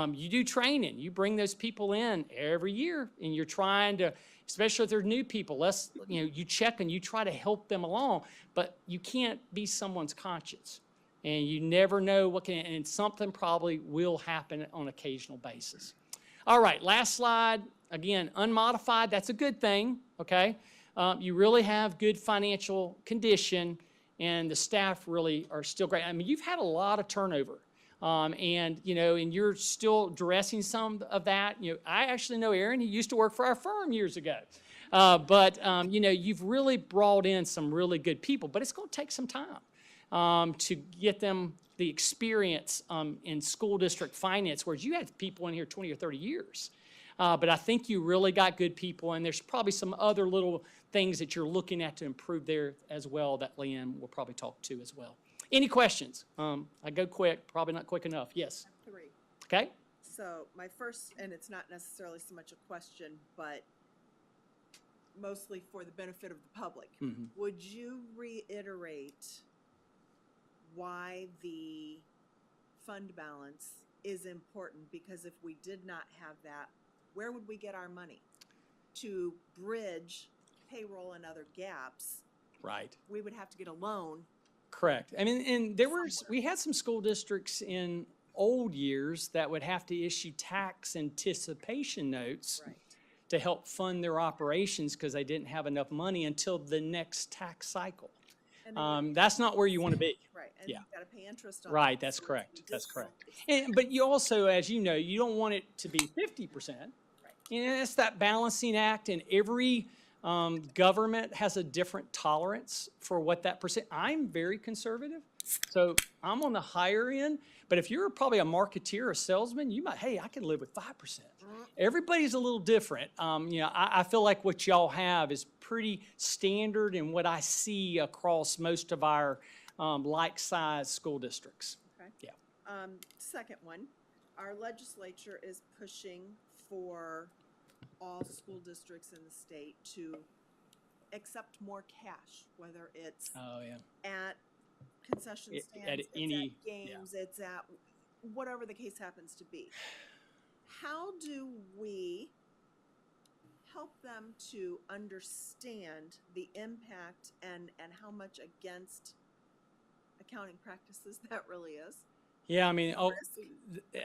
You do training. You bring those people in every year, and you're trying to, especially if they're new people, you check and you try to help them along, but you can't be someone's conscience. And you never know and something probably will happen on an occasional basis. All right, last slide. Again, unmodified, that's a good thing, okay? You really have good financial condition, and the staff really are still great. I mean, you've had a lot of turnover, and you're still addressing some of that. I actually know Aaron. He used to work for our firm years ago. But you've really brought in some really good people, but it's going to take some time to get them the experience in school district finance, whereas you had people in here 20 or 30 years. But I think you really got good people, and there's probably some other little things that you're looking at to improve there as well that Leanne will probably talk to as well. Any questions? I go quick, probably not quick enough. Yes. 3. Okay. So my first, and it's not necessarily so much a question, but mostly for the benefit of the public. Would you reiterate why the fund balance is important? Because if we did not have that, where would we get our money to bridge payroll and other gaps? Right. We would have to get a loan. Correct. I mean, and we had some school districts in old years that would have to issue tax anticipation notes to help fund their operations because they didn't have enough money until the next tax cycle. That's not where you want to be. Right, and Yeah. you've got to pay interest on Right, that, that's so it's correct. That's just- correct. But you also, as you know, you don't want it to be 50%. It's that balancing act, and every government has a different tolerance for what that percent. I'm very conservative, so I'm on the higher end. But if you're probably a marketeer, a salesman, you might, hey, I can live with 5%. Everybody's a little different. I feel like what y'all have is pretty standard in what I see across most of our like-sized school districts. Okay. Yeah. Second one, our legislature is pushing for all school districts in the state to accept more cash, whether it's Oh, yeah. at concession At stands, it's any- at games, it's at whatever the case happens to be. How do we help them to understand the impact and how much against accounting practices that really is? Yeah, I mean,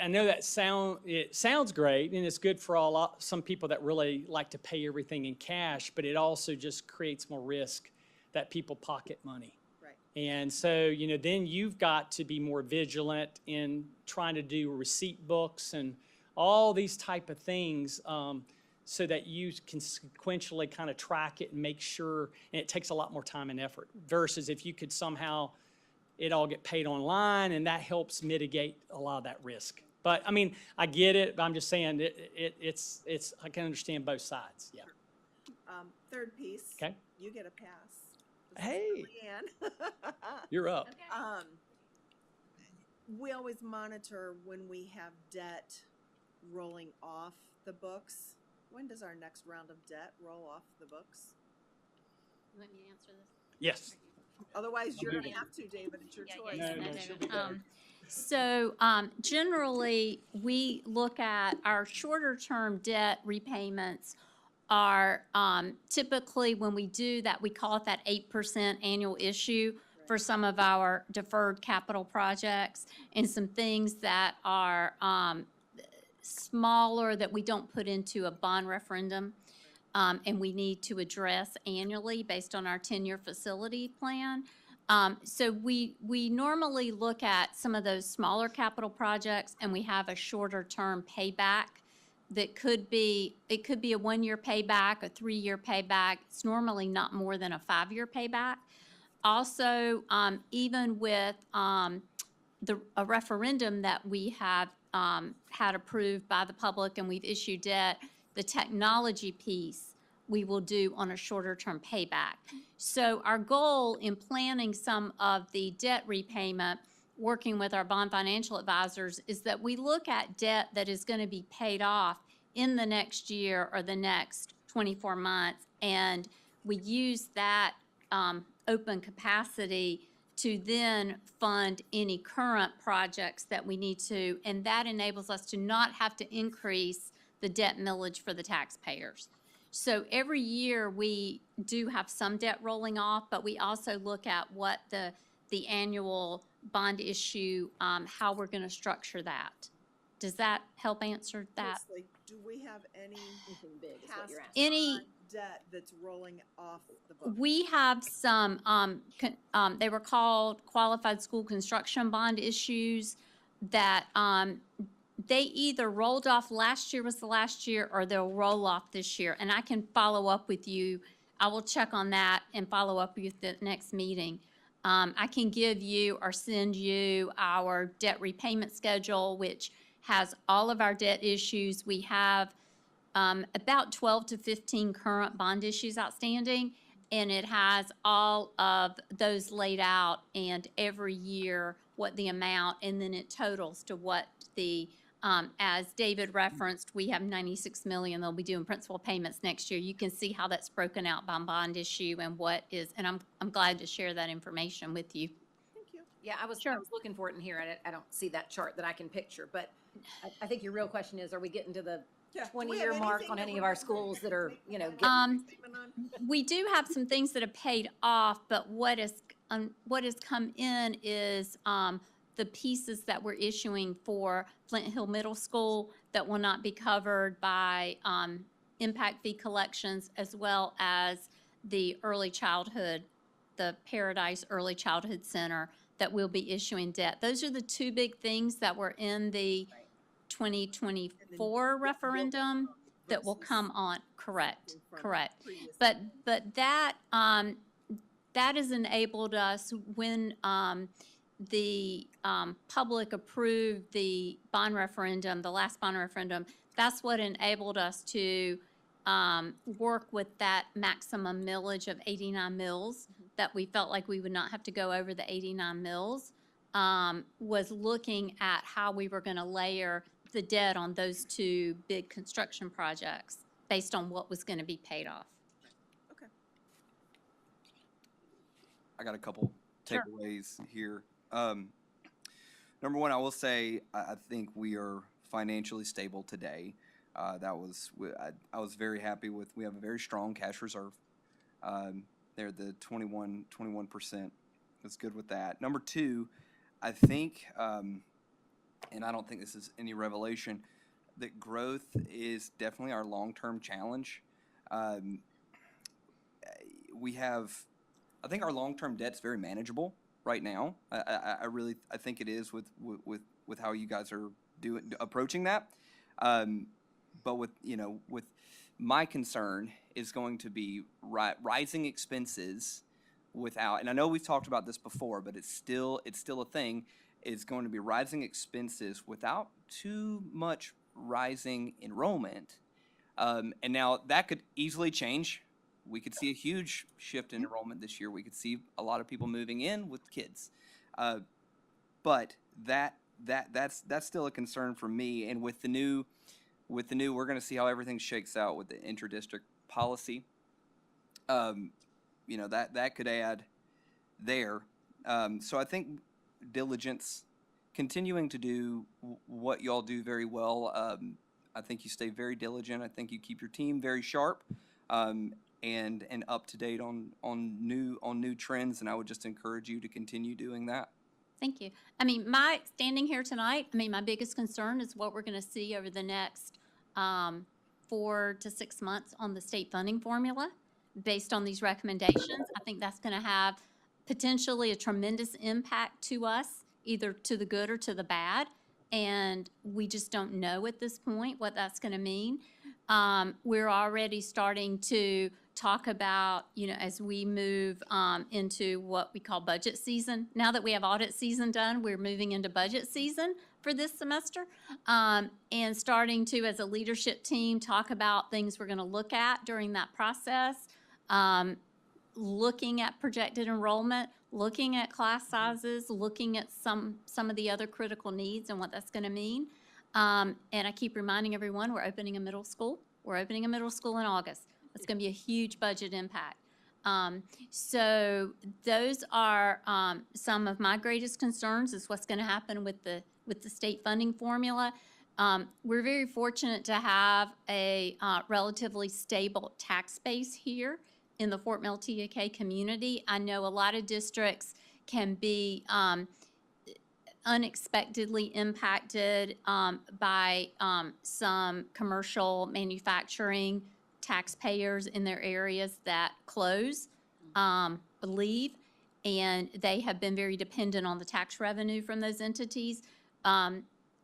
I know it sounds great, and it's good for some people that really like to pay everything in cash, but it also just creates more risk that people pocket money. Right. And so, then you've got to be more vigilant in trying to do receipt books and all these type of things so that you can sequentially kind of track it and make sure, and it takes a lot more time and effort versus if you could somehow it all get paid online, and that helps mitigate a lot of that risk. But I mean, I get it, but I'm just saying it's I can understand both sides. Yeah. Third piece. Okay. You get a pass. This is Hey. for Leanne. You're up. We always monitor when we have debt rolling off the books. When does our next round of debt roll off the books? You want me to answer this? Yes. Otherwise, you're going to have to, David. It's your choice. So generally, we look at our shorter-term debt repayments are typically, when we do that, we call it that 8% annual issue for some of our deferred capital projects and some things that are smaller that we don't put into a bond referendum. And we need to address annually based on our 10-year facility plan. So we normally look at some of those smaller capital projects, and we have a shorter-term payback that could be a 1-year payback, a 3-year payback. It's normally not more than a 5-year payback. Also, even with a referendum that we have had approved by the public and we've issued debt, the technology piece we will do on a shorter-term payback. So our goal in planning some of the debt repayment, working with our bond financial advisors, is that we look at debt that is going to be paid off in the next year or the next 24 months, and we use that open capacity to then fund any current projects that we need to, and that enables us to not have to increase the debt millage for the taxpayers. So every year, we do have some debt rolling off, but we also look at what the annual bond issue, how we're going to structure that. Does that help answer that? Mostly, do we have any big is what you're past asking. Any- bond debt that's rolling off the books? We have some, they were called qualified school construction bond issues that, they either rolled off last year was the last year, or they'll roll off this year. And I can follow up with you. I will check on that and follow up with you at the next meeting. I can give you or send you our debt repayment schedule, which has all of our debt issues. We have about 12 to 15 current bond issues outstanding, and it has all of those laid out and every year what the amount, and then it totals to what the, as David referenced, we have 96 million. They'll be doing principal payments next year. You can see how that's broken out by bond issue and what is, and I'm glad to share that information with you. Thank you. Yeah, I was Sure. looking for it in here. I don't see that chart that I can picture, but I think your real question is, are we getting to the Yeah, do we 20-year have mark anything on that any we're of our not schools that are, you know, getting statement on? We do have some things that have paid off, but what has come in is the pieces that we're issuing for Flint Hill Middle School that will not be covered by impact fee collections, as well as the early childhood, the Paradise Early Childhood Center that will be issuing debt. Those are the two big things that were in the 2024 referendum that will come on. Correct, correct. But that, that has enabled us when the public approved the bond referendum, the last bond referendum, that's what enabled us to work with that maximum millage of 89 mills, that we felt like we would not have to go over the 89 mills, was looking at how we were going to layer the debt on those two big construction projects based on what was going to be paid off. I got a couple Sure. takeaways here. Number one, I will say I think we are financially stable today. I was very happy with. We have a very strong cash reserve. They're the 21%. That's good with that. Number two, I think, and I don't think this is any revelation, that growth is definitely our long-term challenge. I think our long-term debt's very manageable right now. I really think it is with how you guys are approaching that. But with my concern is going to be rising expenses without, and I know we've talked about this before, but it's still a thing. It's going to be rising expenses without too much rising enrollment. And now that could easily change. We could see a huge shift in enrollment this year. We could see a lot of people moving in with kids. But that's that's still a concern for me. And with the new, we're going to see how everything shakes out with the inter-district policy. That could add there. So I think diligence, continuing to do what y'all do very well. I think you stay very diligent. I think you keep your team very sharp, and up to date on new trends. And I would just encourage you to continue doing that. Thank you. Standing here tonight, my biggest concern is what we're going to see over the next 4 to 6 months on the state funding formula based on these recommendations. I think that's going to have potentially a tremendous impact to us, either to the good or to the bad. And we just don't know at this point what that's going to mean. We're already starting to talk about, as we move into what we call budget season. Now that we have audit season done, we're moving into budget season for this semester, and starting to, as a leadership team, talk about things we're going to look at during that process, looking at projected enrollment, looking at class sizes, looking at some of the other critical needs and what that's going to mean. And I keep reminding everyone, we're opening a middle school. We're opening a middle school in August. It's going to be a huge budget impact. So those are some of my greatest concerns is what's going to happen with the state funding formula. We're very fortunate to have a relatively stable tax base here in the Fort Mill TAK community. I know a lot of districts can be unexpectedly impacted by some commercial manufacturing taxpayers in their areas that close, leave, and they have been very dependent on the tax revenue from those entities.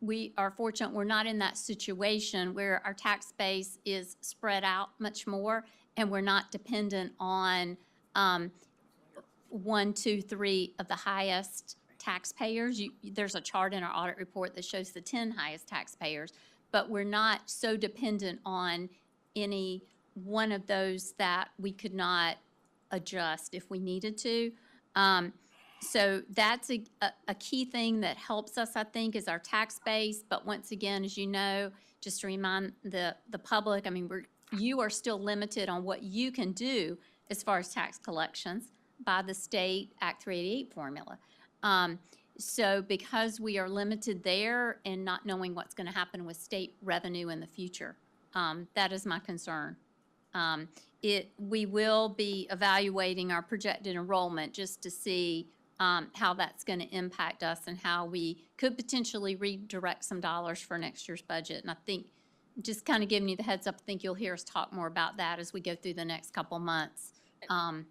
We are fortunate we're not in that situation where our tax base is spread out much more, and we're not dependent on 1, 2, 3 of the highest taxpayers. There's a chart in our audit report that shows the 10 highest taxpayers, but we're not so dependent on any one of those that we could not adjust if we needed to. So that's a key thing that helps us, I think, is our tax base. But once again, as you know, just to remind the public, I mean, you are still limited on what you can do as far as tax collections by the state Act 388 formula. So because we are limited there and not knowing what's going to happen with state revenue in the future, that is my concern. We will be evaluating our projected enrollment just to see how that's going to impact us and how we could potentially redirect some dollars for next year's budget. And I think, just kind of giving you the heads up, I think you'll hear us talk more about that as we go through the next couple months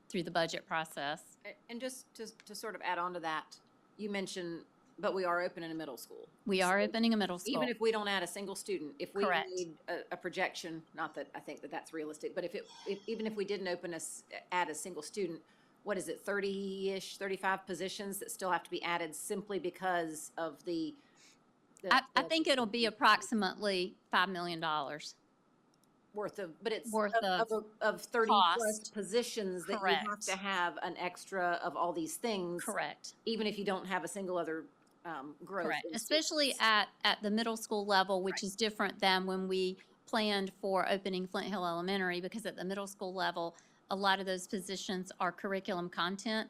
through the budget process. And just to sort of add on to that, you mentioned, but we are open in a middle school. We are opening a middle school. Even if we don't add a single student, if we Correct. need a projection, not that I think that that's realistic, but even if we didn't add a single student, what is it, 30-ish, 35 positions that still have to be added simply because of the I think it'll be approximately $5 million. worth of, but it's Worth of 30 plus cost. positions that you have Correct. to have an extra of all these things. Correct. Even if you don't have a single other growth. Correct, in especially students. at the middle school level, which is different than when we planned for opening Flint Hill Elementary, because at the middle school level, a lot of those positions are curriculum content,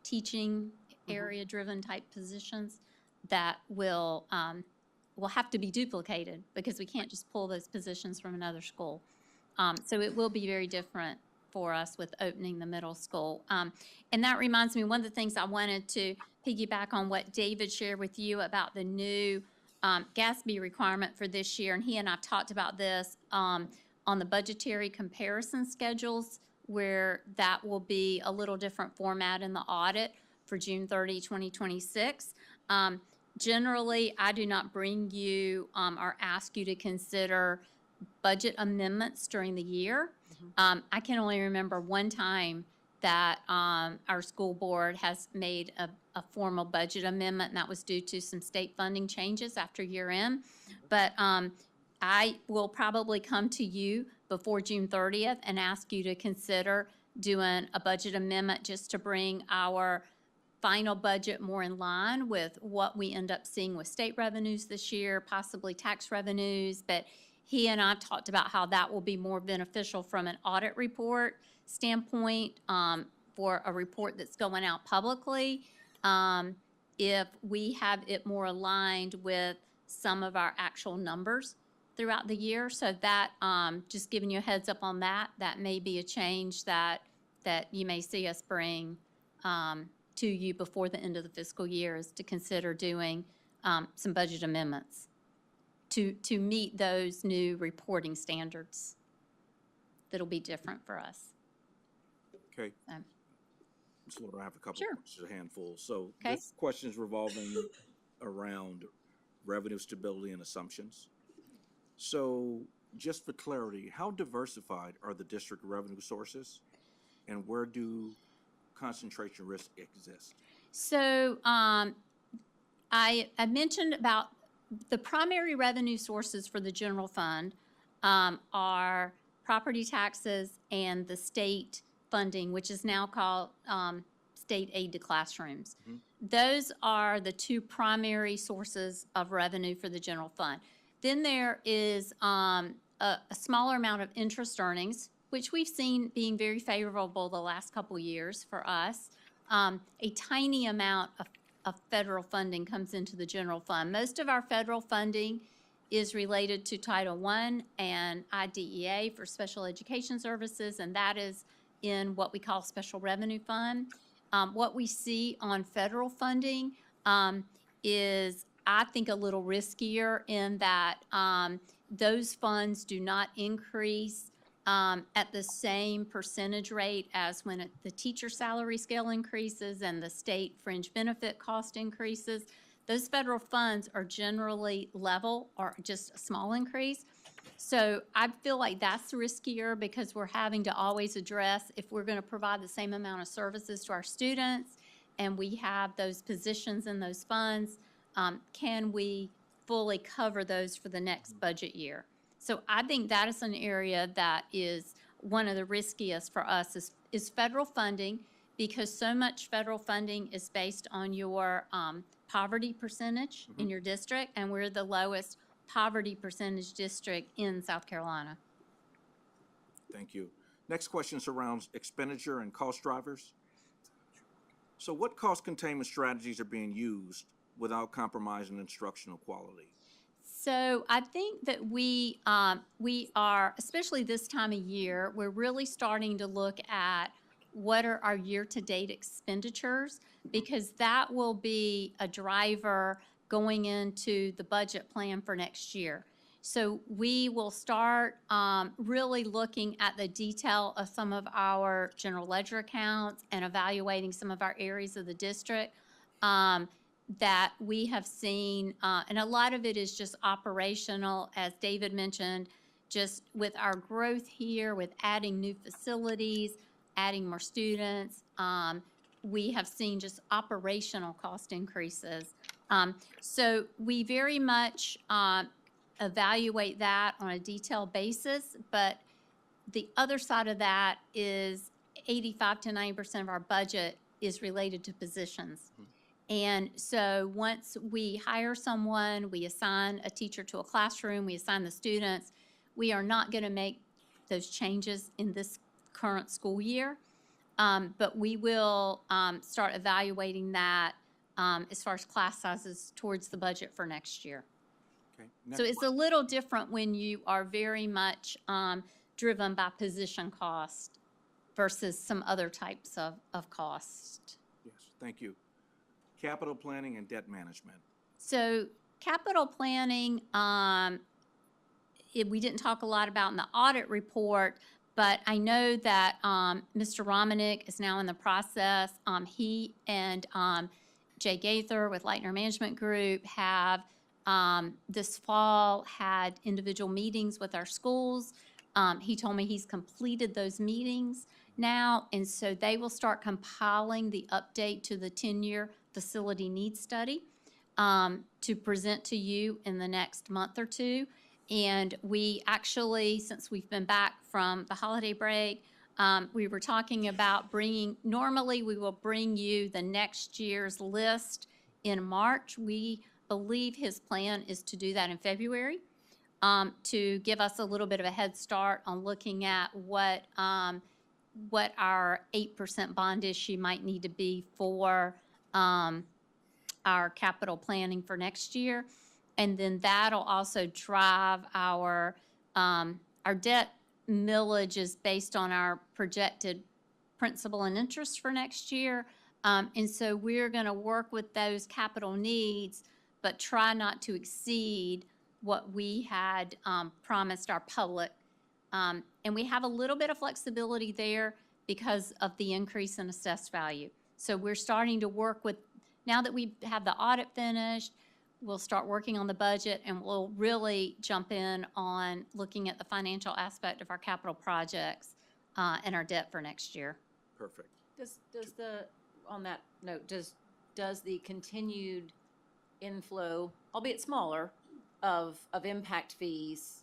teaching area-driven type positions that will have to be duplicated because we can't just pull those positions from another school. So it will be very different for us with opening the middle school. And that reminds me, one of the things I wanted to piggyback on what David shared with you about the new GASB requirement for this year, and he and I've talked about this on the budgetary comparison schedules, where that will be a little different format in the audit for June 30, 2026. Generally, I do not bring you or ask you to consider budget amendments during the year. I can only remember one time that our school board has made a formal budget amendment, and that was due to some state funding changes after year end. But I will probably come to you before June 30th and ask you to consider doing a budget amendment just to bring our final budget more in line with what we end up seeing with state revenues this year, possibly tax revenues. But he and I have talked about how that will be more beneficial from an audit report standpoint, for a report that's going out publicly, if we have it more aligned with some of our actual numbers throughout the year. So that, just giving you a heads up on that, that may be a change that you may see us bring to you before the end of the fiscal year, is to consider doing some budget amendments to meet those new reporting standards that'll be different for us. Okay. Um, Ms. Laura, I have a couple Sure. of questions, a handful. So Okay. this question is revolving around revenue stability and assumptions. So just for clarity, how diversified are the district revenue sources? And where do concentration risks exist? So I mentioned about the primary revenue sources for the general fund are property taxes and the state funding, which is now called state aid to classrooms. Those are the two primary sources of revenue for the general fund. Then there is a smaller amount of interest earnings which we've seen being very favorable the last couple years for us. A tiny amount of federal funding comes into the general fund. Most of our federal funding is related to Title I and IDEA for special education services, and that is in what we call Special Revenue Fund. What we see on federal funding is, I think, a little riskier in that those funds do not increase at the same percentage rate as when the teacher salary scale increases and the state fringe benefit cost increases. Those federal funds are generally level or just a small increase. So I feel like that's riskier because we're having to always address if we're going to provide the same amount of services to our students and we have those positions in those funds, can we fully cover those for the next budget year? So I think that is an area that is one of the riskiest for us is federal funding, because so much federal funding is based on your poverty percentage in your district, and we're the lowest poverty percentage district in South Carolina. Thank you. Next question surrounds expenditure and cost drivers. So what cost containment strategies are being used without compromising instructional quality? So I think that we are, especially this time of year, we're really starting to look at what are our year-to-date expenditures, because that will be a driver going into the budget plan for next year. So we will start really looking at the detail of some of our general ledger accounts and evaluating some of our areas of the district that we have seen, and a lot of it is just operational, as David mentioned, just with our growth here, with adding new facilities, adding more students, we have seen just operational cost increases. So we very much evaluate that on a detailed basis, but the other side of that is 85 to 90% of our budget is related to positions. And so once we hire someone, we assign a teacher to a classroom, we assign the students, we are not going to make those changes in this current school year, but we will start evaluating that as far as class sizes towards the budget for next year. Okay. So it's a little different when you are very much driven by position cost versus some other types of cost. Yes, thank you. Capital planning and debt management. So capital planning, we didn't talk a lot about in the audit report, but I know that Mr. Romanek is now in the process. He and Jay Gaither with Leitner Management Group have this fall had individual meetings with our schools. He told me he's completed those meetings now, and so they will start compiling the update to the 10-year facility needs study to present to you in the next month or two. And we actually, since we've been back from the holiday break, we were talking about normally we will bring you the next year's list in March. We believe his plan is to do that in February to give us a little bit of a head start on looking at what our 8% bond issue might need to be for our capital planning for next year. And then that'll also drive our debt millage is based on our projected principal and interest for next year. And so we're going to work with those capital needs, but try not to exceed what we had promised our public. And we have a little bit of flexibility there because of the increase in assessed value. So we're starting to work with, now that we have the audit finished, we'll start working on the budget and we'll really jump in on looking at the financial aspect of our capital projects and our debt for next year. Perfect. On that note, does the continued inflow, albeit smaller, of impact fees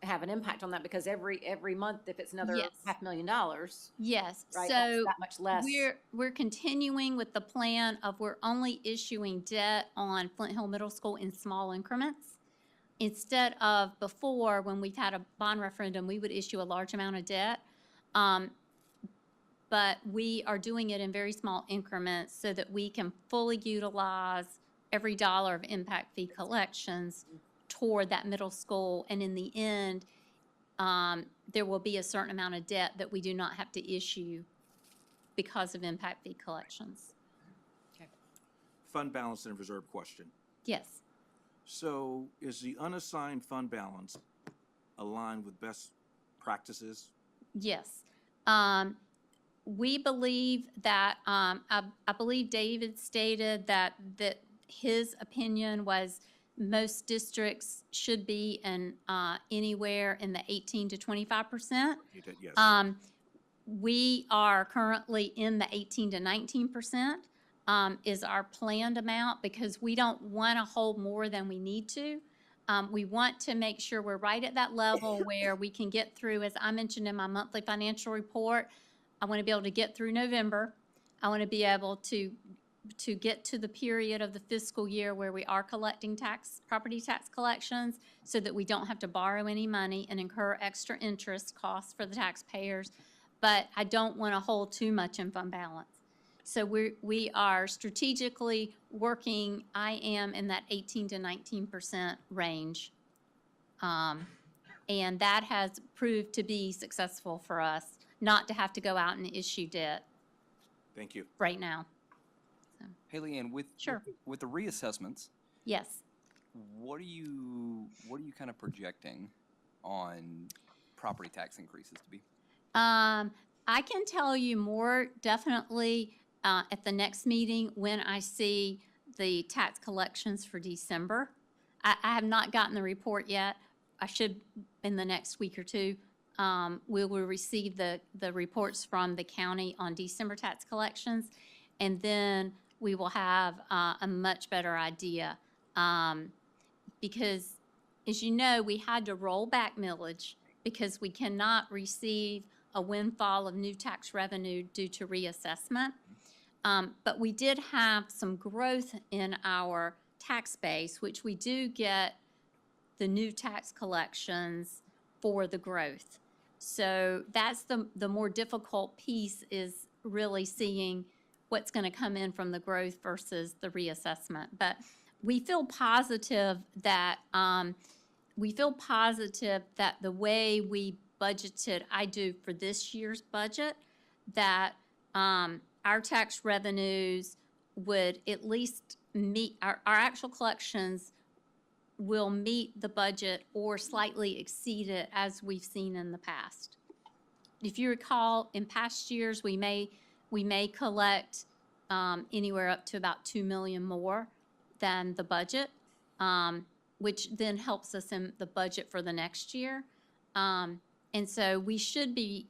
have an impact on that? Because every month, if it's another Yes. $500,000, Yes, right, so that's that much less. we're continuing with the plan of we're only issuing debt on Flint Hill Middle School in small increments. instead of before, when we've had a bond referendum, we would issue a large amount of debt. But we are doing it in very small increments so that we can fully utilize every dollar of impact fee collections toward that middle school. And in the end, there will be a certain amount of debt that we do not have to issue because of impact fee collections. Fund balance and reserve question. Yes, So is the unassigned fund balance aligned with best practices? yes. We believe that, I believe David stated that his opinion was most districts should be in, anywhere in the 18 to 25%. You did, yes. We are currently in the 18 to 19%, is our planned amount, because we don't want to hold more than we need to. We want to make sure we're right at that level where we can get through, as I mentioned in my monthly financial report, I want to be able to get through November. I want to be able to get to the period of the fiscal year where we are collecting property tax collections, so that we don't have to borrow any money and incur extra interest costs for the taxpayers. But I don't want to hold too much in fund balance. So we are strategically working, I am in that 18 to 19% range. And that has proved to be successful for us, not to have to go out and issue debt Thank you. right now. Hey, Leanne, Sure. with the reassessments, Yes. what are you kind of projecting on property tax increases to be? I can tell you more definitely at the next meeting when I see the tax collections for December. I have not gotten the report yet. I should in the next week or two. We will receive the reports from the county on December tax collections, and then we will have a much better idea. Because, as you know, we had to roll back millage because we cannot receive a windfall of new tax revenue due to reassessment. But we did have some growth in our tax base, which we do get the new tax collections for the growth. So that's the more difficult piece, is really seeing what's going to come in from the growth versus the reassessment. But we feel positive that the way we budgeted, I do for this year's budget, that our tax revenues would at least meet, our actual collections will meet the budget or slightly exceed it, as we've seen in the past. If you recall, in past years, we may collect anywhere up to about 2 million more than the budget, which then helps us in the budget for the next year. And so we should be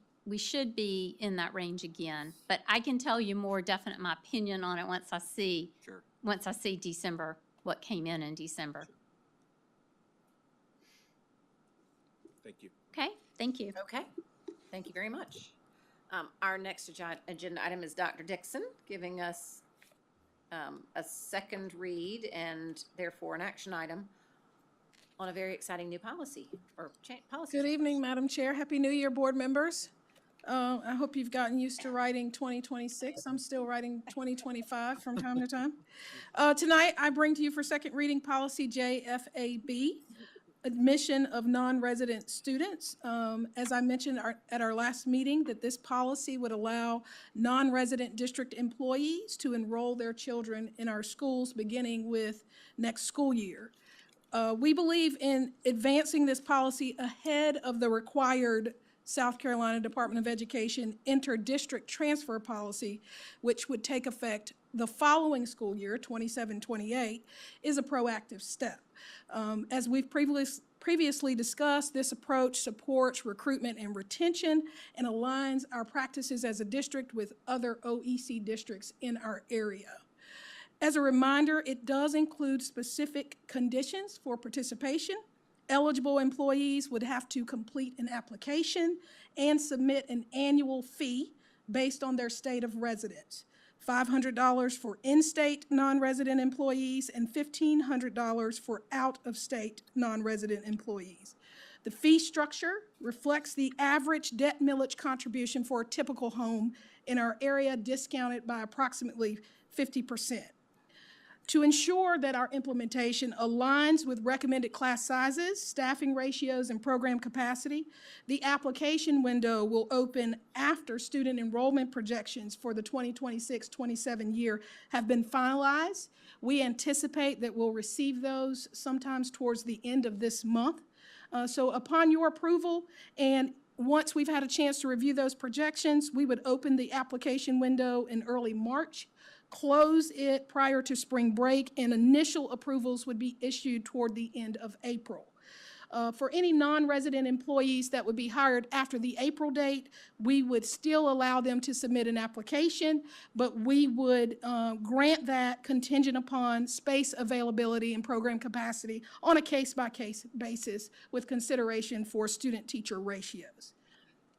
in that range again. But I can tell you more definite my opinion on it once I see December, what came in December. Thank you. Okay, thank you. Okay, thank you very much. Our next agenda item is Dr. Dixon giving us a second read and therefore an action item on a very exciting new policy or policy. Good evening, Madam Chair. Happy New Year, board members. I hope you've gotten used to writing 2026. I'm still writing 2025 from time to time. Tonight, I bring to you for second reading policy JFAB, admission of non-resident students. As I mentioned at our last meeting, that this policy would allow non-resident district employees to enroll their children in our schools beginning with next school year. We believe in advancing this policy ahead of the required South Carolina Department of Education inter-district transfer policy, which would take effect the following school year, 27-28, is a proactive step. As we've previously discussed, this approach supports recruitment and retention and aligns our practices as a district with other OEC districts in our area. As a reminder, it does include specific conditions for participation. Eligible employees would have to complete an application and submit an annual fee based on their state of residence. $500 for in-state non-resident employees, and $1,500 for out-of-state non-resident employees. The fee structure reflects the average debt millage contribution for a typical home in our area, discounted by approximately 50%. To ensure that our implementation aligns with recommended class sizes, staffing ratios, and program capacity, the application window will open after student enrollment projections for the 2026-27 year have been finalized. We anticipate that we'll receive those sometimes towards the end of this month. So upon your approval, and once we've had a chance to review those projections, we would open the application window in early March, close it prior to spring break, and initial approvals would be issued toward the end of April. For any non-resident employees that would be hired after the April date, we would still allow them to submit an application, but we would grant that contingent upon space availability and program capacity on a case-by-case basis with consideration for student-teacher ratios.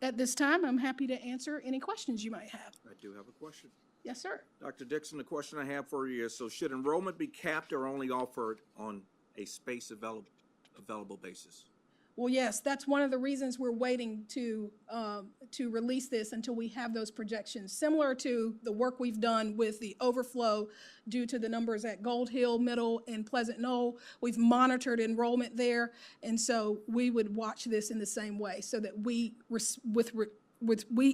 At this time, I'm happy to answer any questions you might have. I do have a question. Yes, sir. Dr. Dixon, the question I have for you is, so should enrollment be capped or only offered on a space available basis? Well, yes, that's one of the reasons we're waiting to release this until we have those projections. Similar to the work we've done with the overflow due to the numbers at Gold Hill Middle and Pleasant Knoll, we've monitored enrollment there, and so we would watch this in the same way so that we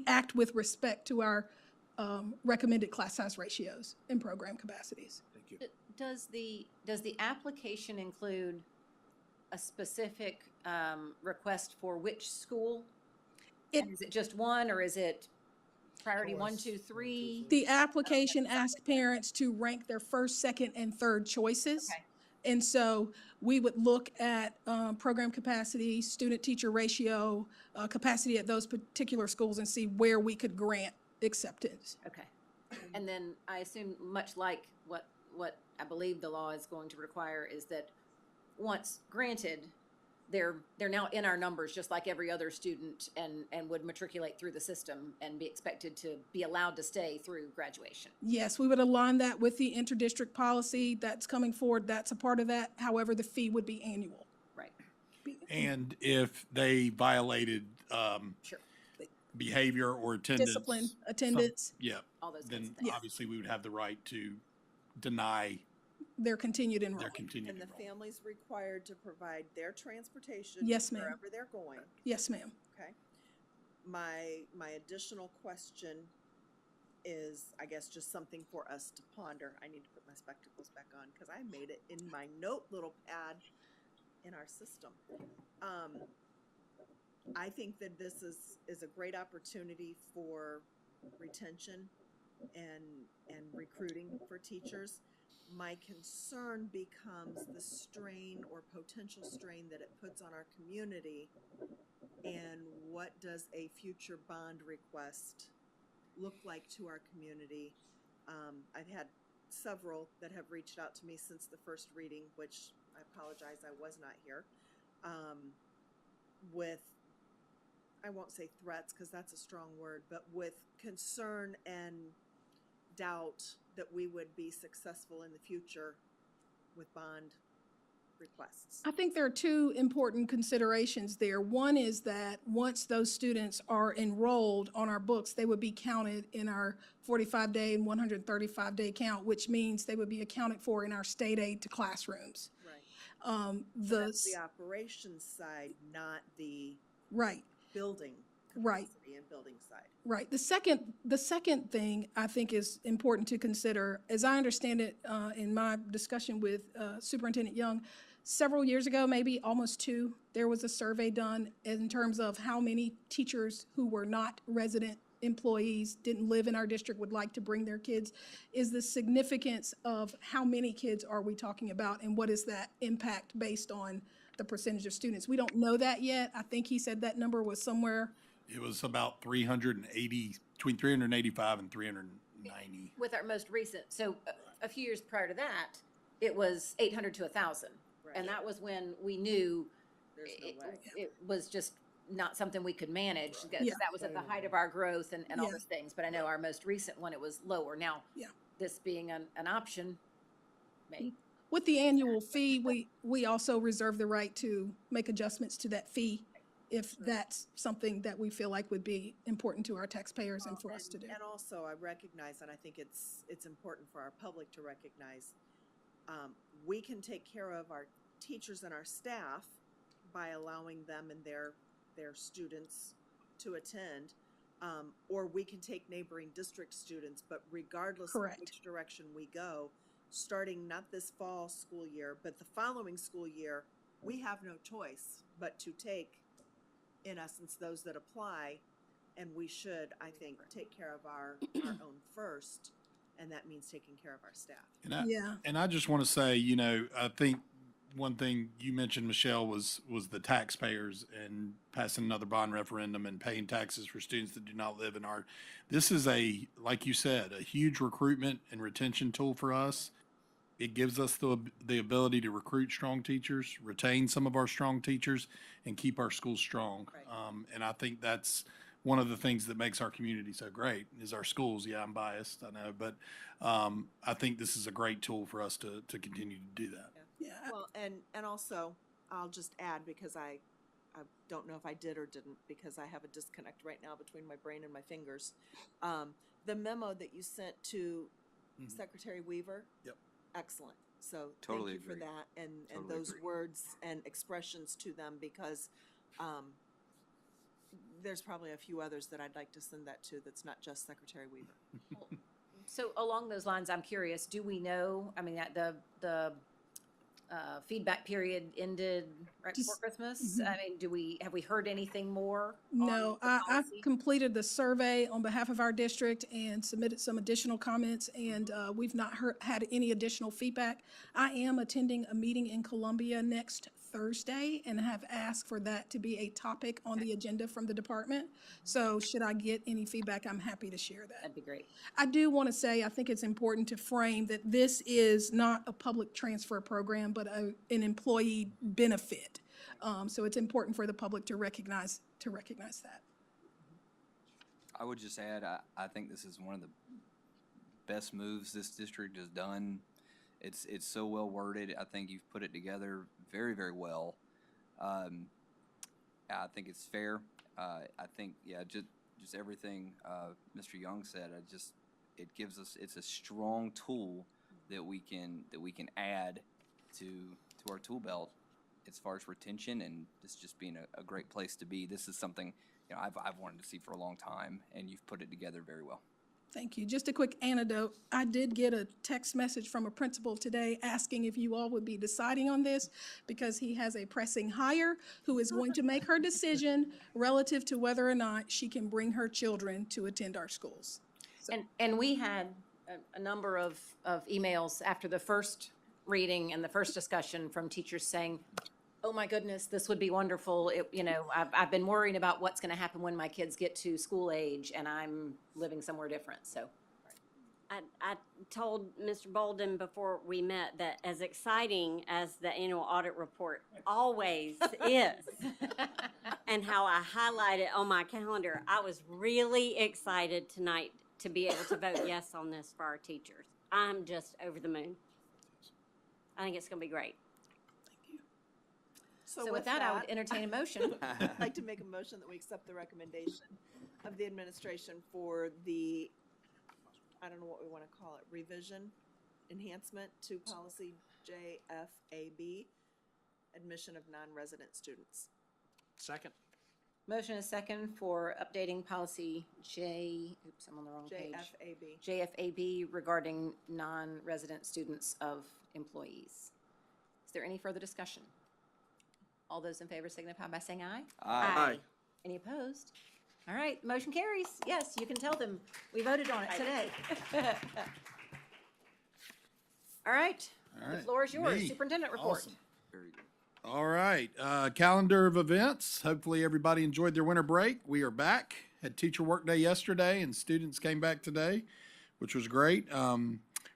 act with respect to our recommended class size ratios and program capacities. Thank you. Does the application include a specific request for which school? And is it just one, or is it priority 1, 2, 3? The application asks parents to rank their first, second, and third choices. Okay. And so we would look at program capacity, student-teacher ratio, capacity at those particular schools, and see where we could grant acceptance. Okay. And then I assume, much like what I believe the law is going to require, is that once granted, they're now in our numbers just like every other student, and would matriculate through the system and be expected to be allowed to stay through graduation. Yes, we would align that with the interdistrict policy that's coming forward. That's a part of that. However, the fee would be annual. Right. And if they violated Sure. behavior or attendance. Discipline, attendance, Yeah, All those kinds then of things. obviously we would have the right to deny their continued their enrollment. continued And the enrollment. family's required to provide their transportation. Yes, ma'am. Wherever they're going, Yes, ma'am. okay? My additional question is, I guess, just something for us to ponder. I need to put my spectacles back on, because I made it in my note little pad in our system. I think that this is a great opportunity for retention and recruiting for teachers. My concern becomes the strain or potential strain that it puts on our community, and what does a future bond request look like to our community? I've had several that have reached out to me since the first reading, which I apologize, I was not here, with, I won't say threats because that's a strong word, but with concern and doubt that we would be successful in the future with bond requests. I think there are two important considerations there. One is that once those students are enrolled on our books, they would be counted in our 45-day and 135-day count, which means they would be accounted for in our state aid to classrooms. Right. That's the operations side, not the Right. building Right. capacity and building side. Right. The second thing I think is important to consider, as I understand it, in my discussion with Superintendent Young, several years ago, maybe almost 2, there was a survey done in terms of how many teachers who were not resident employees, didn't live in our district, would like to bring their kids. Is the significance of how many kids are we talking about, and what is that impact based on the percentage of students? We don't know that yet. I think he said that number was somewhere. It was about 380, between 385 and 390. With our most recent, so a few years prior to that, it was 800 to 1,000. Right. And that was when we knew There's no way. it was just not something we could manage, because Yeah. that was at the height of our growth and all Yeah. those things. But I know our most recent one, it was lower. Now, Yeah. this being an option, may, With the annual fee, we also reserve the right to make adjustments to that fee if that's something that we feel like would be important to our taxpayers and for us to do. And also, I recognize, and I think it's important for our public to recognize, we can take care of our teachers and our staff by allowing them and their students to attend, or we can take neighboring district students, but regardless of Correct. which direction we go, starting not this fall school year, but the following school year, we have no choice but to take, in essence, those that apply, and we should, I think, take care of our own first, and that means taking care of our staff. Yeah. And I just want to say, you know, I think one thing you mentioned, Michelle, was the taxpayers and passing another bond referendum and paying taxes for students that do not live in our, this is like you said, a huge recruitment and retention tool for us. It gives us the ability to recruit strong teachers, retain some of our strong teachers, and keep our schools strong. Right. And I think that's one of the things that makes our community so great is our schools. Yeah, I'm biased, I know, but I think this is a great tool for us to continue to do that. Yeah. Well, and also, I'll just add, because I don't know if I did or didn't, because I have a disconnect right now between my brain and my fingers. The memo that you sent to Secretary Weaver. Yep. Excellent. So Totally thank you for agree. that, and Totally those agree. words and expressions to them, because there's probably a few others that I'd like to send that to that's not just Secretary Weaver. so along those lines, I'm curious, do we know, I mean, the feedback period ended right before Just- Christmas? I mean, have we heard anything more? No, on the I policy? completed the survey on behalf of our district and submitted some additional comments, and we've not had any additional feedback. I am attending a meeting in Columbia next Thursday and have asked for that to be a topic on the agenda from the department. So should I get any feedback, I'm happy to share that. That'd be great. I do want to say, I think it's important to frame that this is not a public transfer program, but an employee benefit. So it's important for the public to recognize that. I would just add, I think this is one of the best moves this district has done. It's so well worded. I think you've put it together very, very well. I think it's fair. I think, yeah, just everything Mr. Young said. It gives us, it's a strong tool that we can add to our tool belt as far as retention, and this just being a great place to be. This is something, you know, I've wanted to see for a long time, and you've put it together very well. Thank you. Just a quick anecdote. I did get a text message from a principal today asking if you all would be deciding on this, because he has a pressing hire who is going to make her decision relative to whether or not she can bring her children to attend our schools. And we had a number of emails after the first reading and the first discussion from teachers saying, oh my goodness, this would be wonderful. I've been worrying about what's going to happen when my kids get to school age and I'm living somewhere different, so. I told Mr. Bolden before we met that as exciting as the annual audit report always is, and how I highlight it on my calendar, I was really excited tonight to be able to vote yes on this for our teachers. I'm just over the moon. I think it's going to be great. So with that, I would entertain a motion. I'd like to make a motion that we accept the recommendation of the administration for the, I don't know what we want to call it, revision, enhancement to policy JFAB, admission of non-resident students. Second. Motion is second for updating policy I'm on the wrong page. JFAB regarding non-resident students of employees. Is there any further discussion? All those in favor signify by saying aye. Aye. Any opposed? All right, motion carries. Yes, you can tell them we voted on it today. All right, All the right, floor is yours. me. Superintendent report. Awesome. Very good. All right, calendar of events. Hopefully everybody enjoyed their winter break. We are back. Had teacher work day yesterday and students came back today, which was great.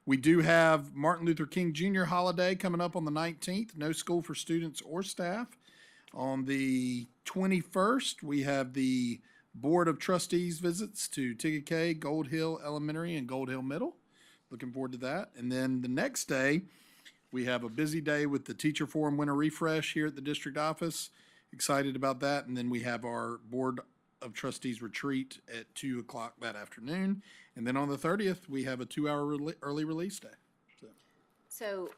We do have Martin Luther King Jr. holiday coming up on the 19th. No school for students or staff. On the 21st, we have the Board of Trustees visits to Tigakay, Gold Hill Elementary, and Gold Hill Middle. Looking forward to that. And then the next day, we have a busy day with the Teacher Forum Winter Refresh here at the district office. Excited about that. And then we have our Board of Trustees retreat at 2 o'clock that afternoon. And then on the 30th, we have a 2-hour early release day. So,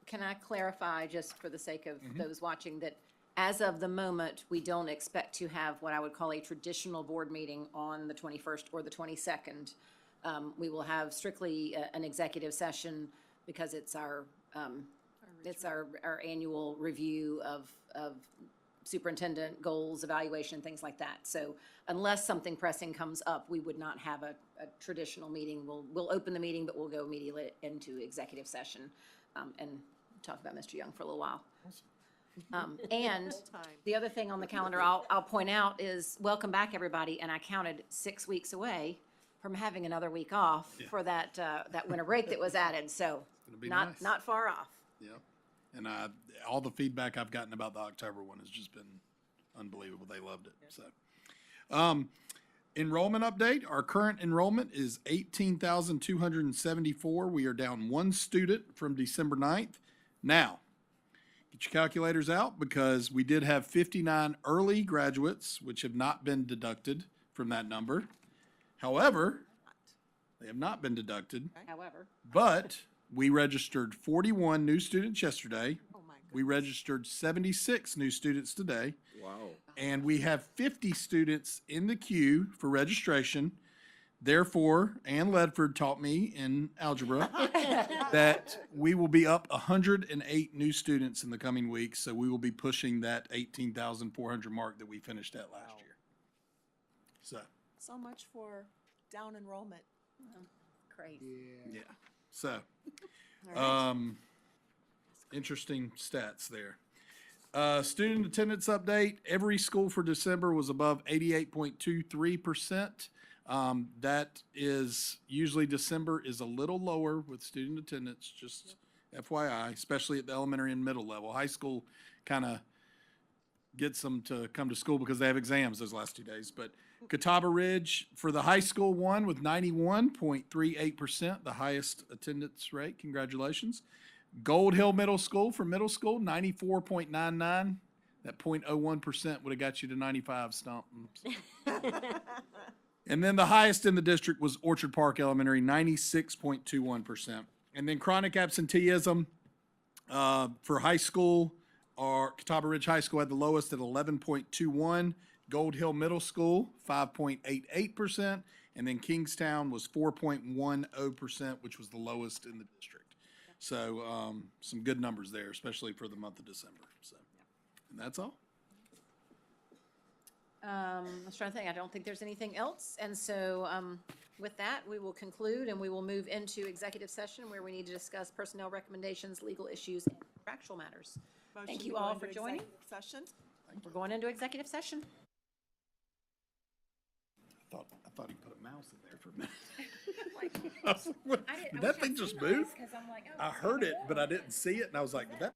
can I clarify, just for the sake of those watching, that as of the moment, we don't expect to have what I would call a traditional board meeting on the 21st or the 22nd. We will have strictly an executive session because it's our annual review of superintendent goals, evaluation, things like that. So unless something pressing comes up, we would not have a traditional meeting. We'll open the meeting, but we'll go immediately into executive session and talk about Mr. Young for a little while. And the other thing on the calendar I'll point out is, welcome back, everybody, and I counted 6 weeks away from having another week off for that winter break that was added, so gonna be nice. not far off. Yeah. And all the feedback I've gotten about the October one has just been unbelievable. They loved it. So, enrollment update. Our current enrollment is 18,274. We are down 1 student from December 9th. Now, get your calculators out because we did have 59 early graduates, which have not been deducted from that number. However, they have not been deducted, However, but we registered 41 new students yesterday. Oh, my We registered 76 new students today, Wow. and we have 50 students in the queue for registration. Therefore, Ann Ledford taught me in algebra that we will be up 108 new students in the coming weeks, so we will be pushing that 18,400 mark that we finished at last year. So, So much for down enrollment. crazy. yeah, so, interesting stats there. Student attendance update, every school for December was above 88.23%. That is, usually December is a little lower with student attendance, just FYI, especially at the elementary and middle level. High school kind of gets them to come to school because they have exams those last 2 days. But Catawba Ridge for the high school won with 91.38%, the highest attendance rate. Congratulations. Gold Hill Middle School for middle school, 94.99. That 0.01% would have got you to 95 stomp. And then the highest in the district was Orchard Park Elementary, 96.21%. And then chronic absenteeism for high school, our Catawba Ridge High School had the lowest at 11.21. Gold Hill Middle School, 5.88%. And then Kingstown was 4.10%, which was the lowest in the district. So some good numbers there, especially for the month of December. So, and that's all. I was trying to think, I don't think there's anything else, and so, with that, we will conclude and we will move into executive session where we need to discuss personnel recommendations, legal issues, and contractual matters. Thank Motion you to go all into for joining. executive Session? We're going into executive session. I thought he put a mouse in there for a minute. I was like, what? Did that thing just move? I heard it, but I didn't see it, and I was like, did that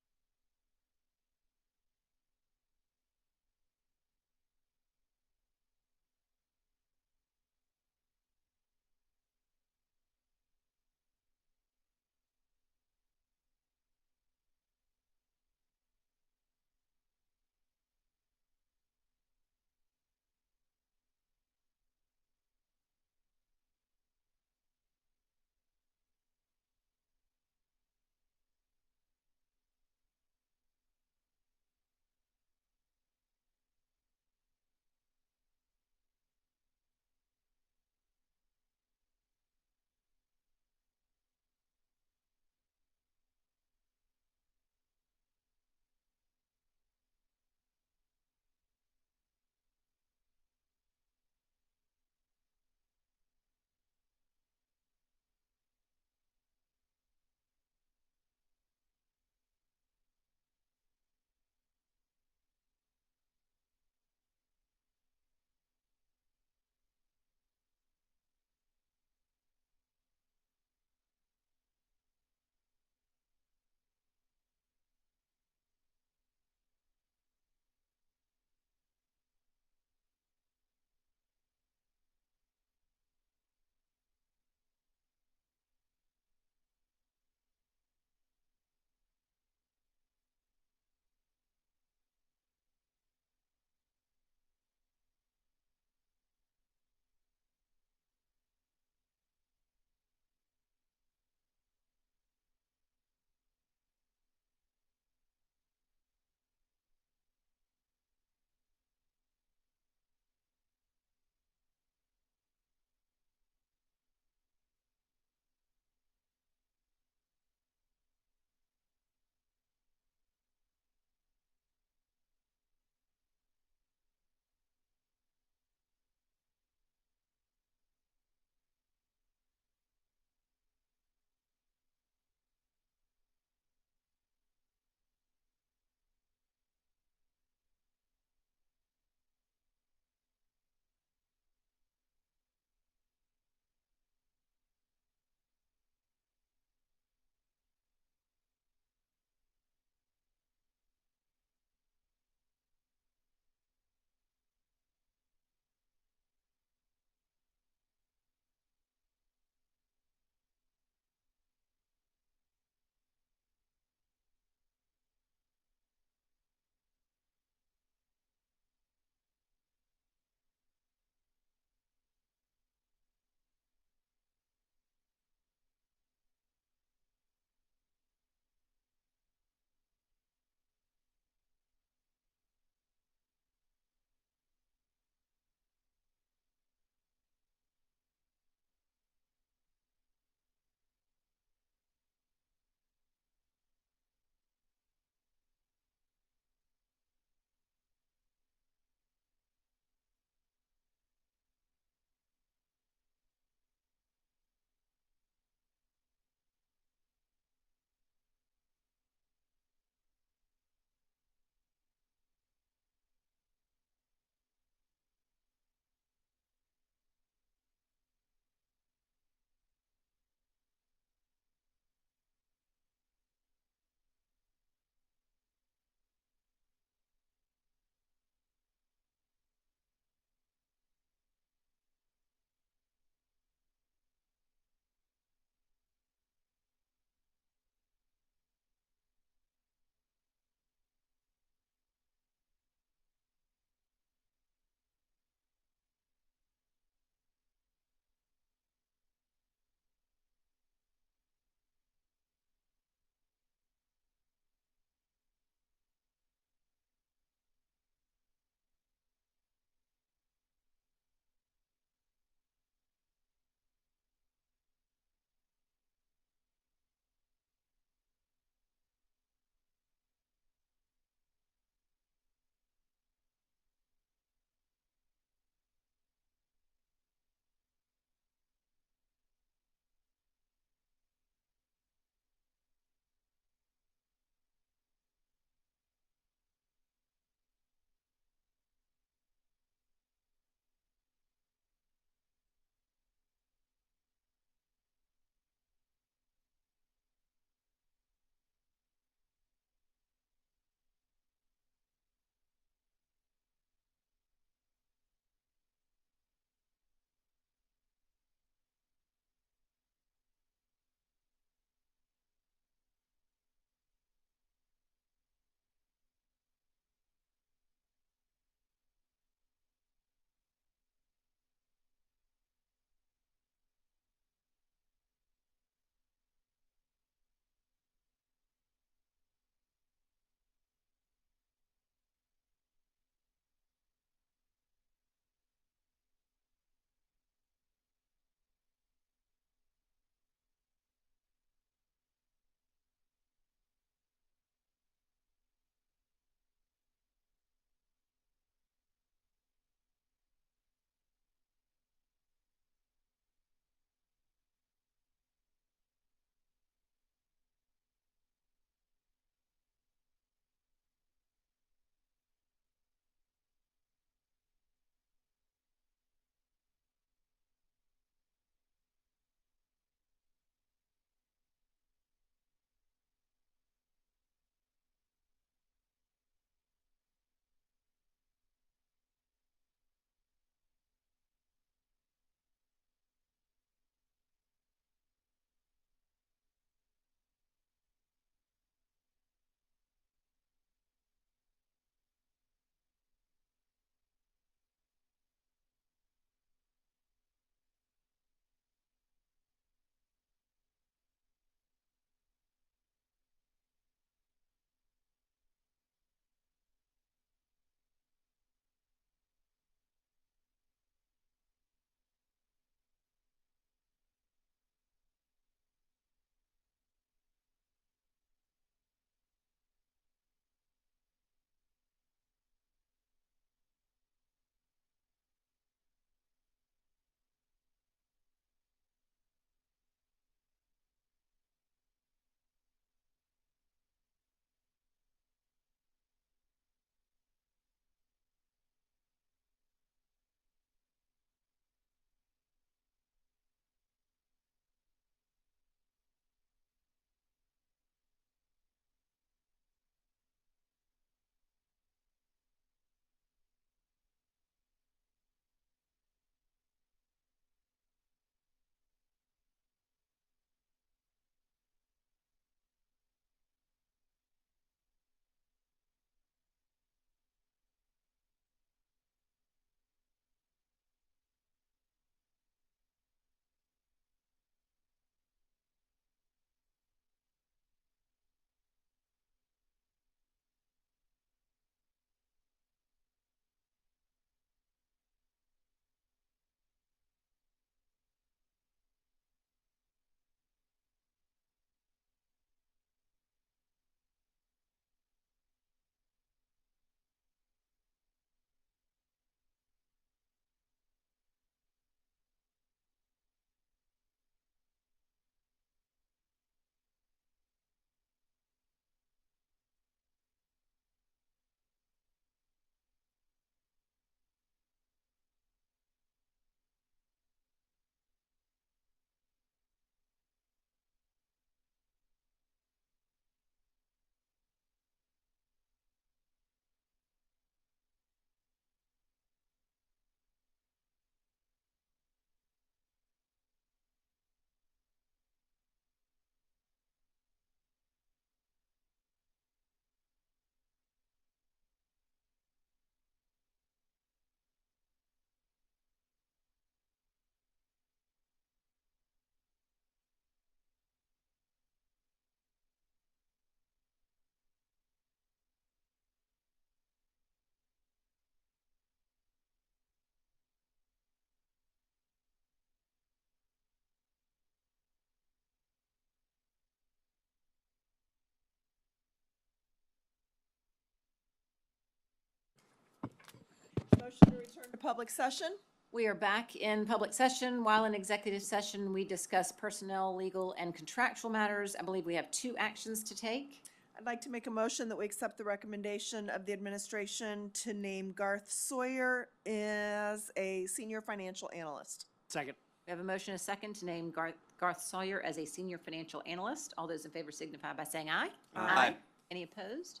motion to return to public session? We are back in public session. While in executive session, we discuss personnel, legal, and contractual matters. I believe we have 2 actions to take. I'd like to make a motion that we accept the recommendation of the administration to name Garth Sawyer as a senior financial analyst. Second. We have a motion and a second to name Garth Sawyer as a senior financial analyst. All those in favor signify by saying aye. Aye. Any opposed?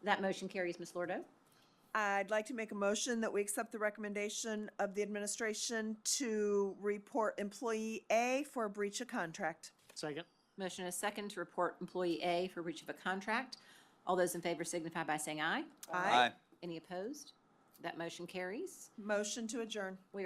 That motion carries. Ms. Lordo? I'd like to make a motion that we accept the recommendation of the administration to report employee A for a breach of contract. Second. Motion and a second to report employee A for breach of a contract. All those in favor signify by saying aye. Aye. Any opposed? That motion carries. Motion to adjourn.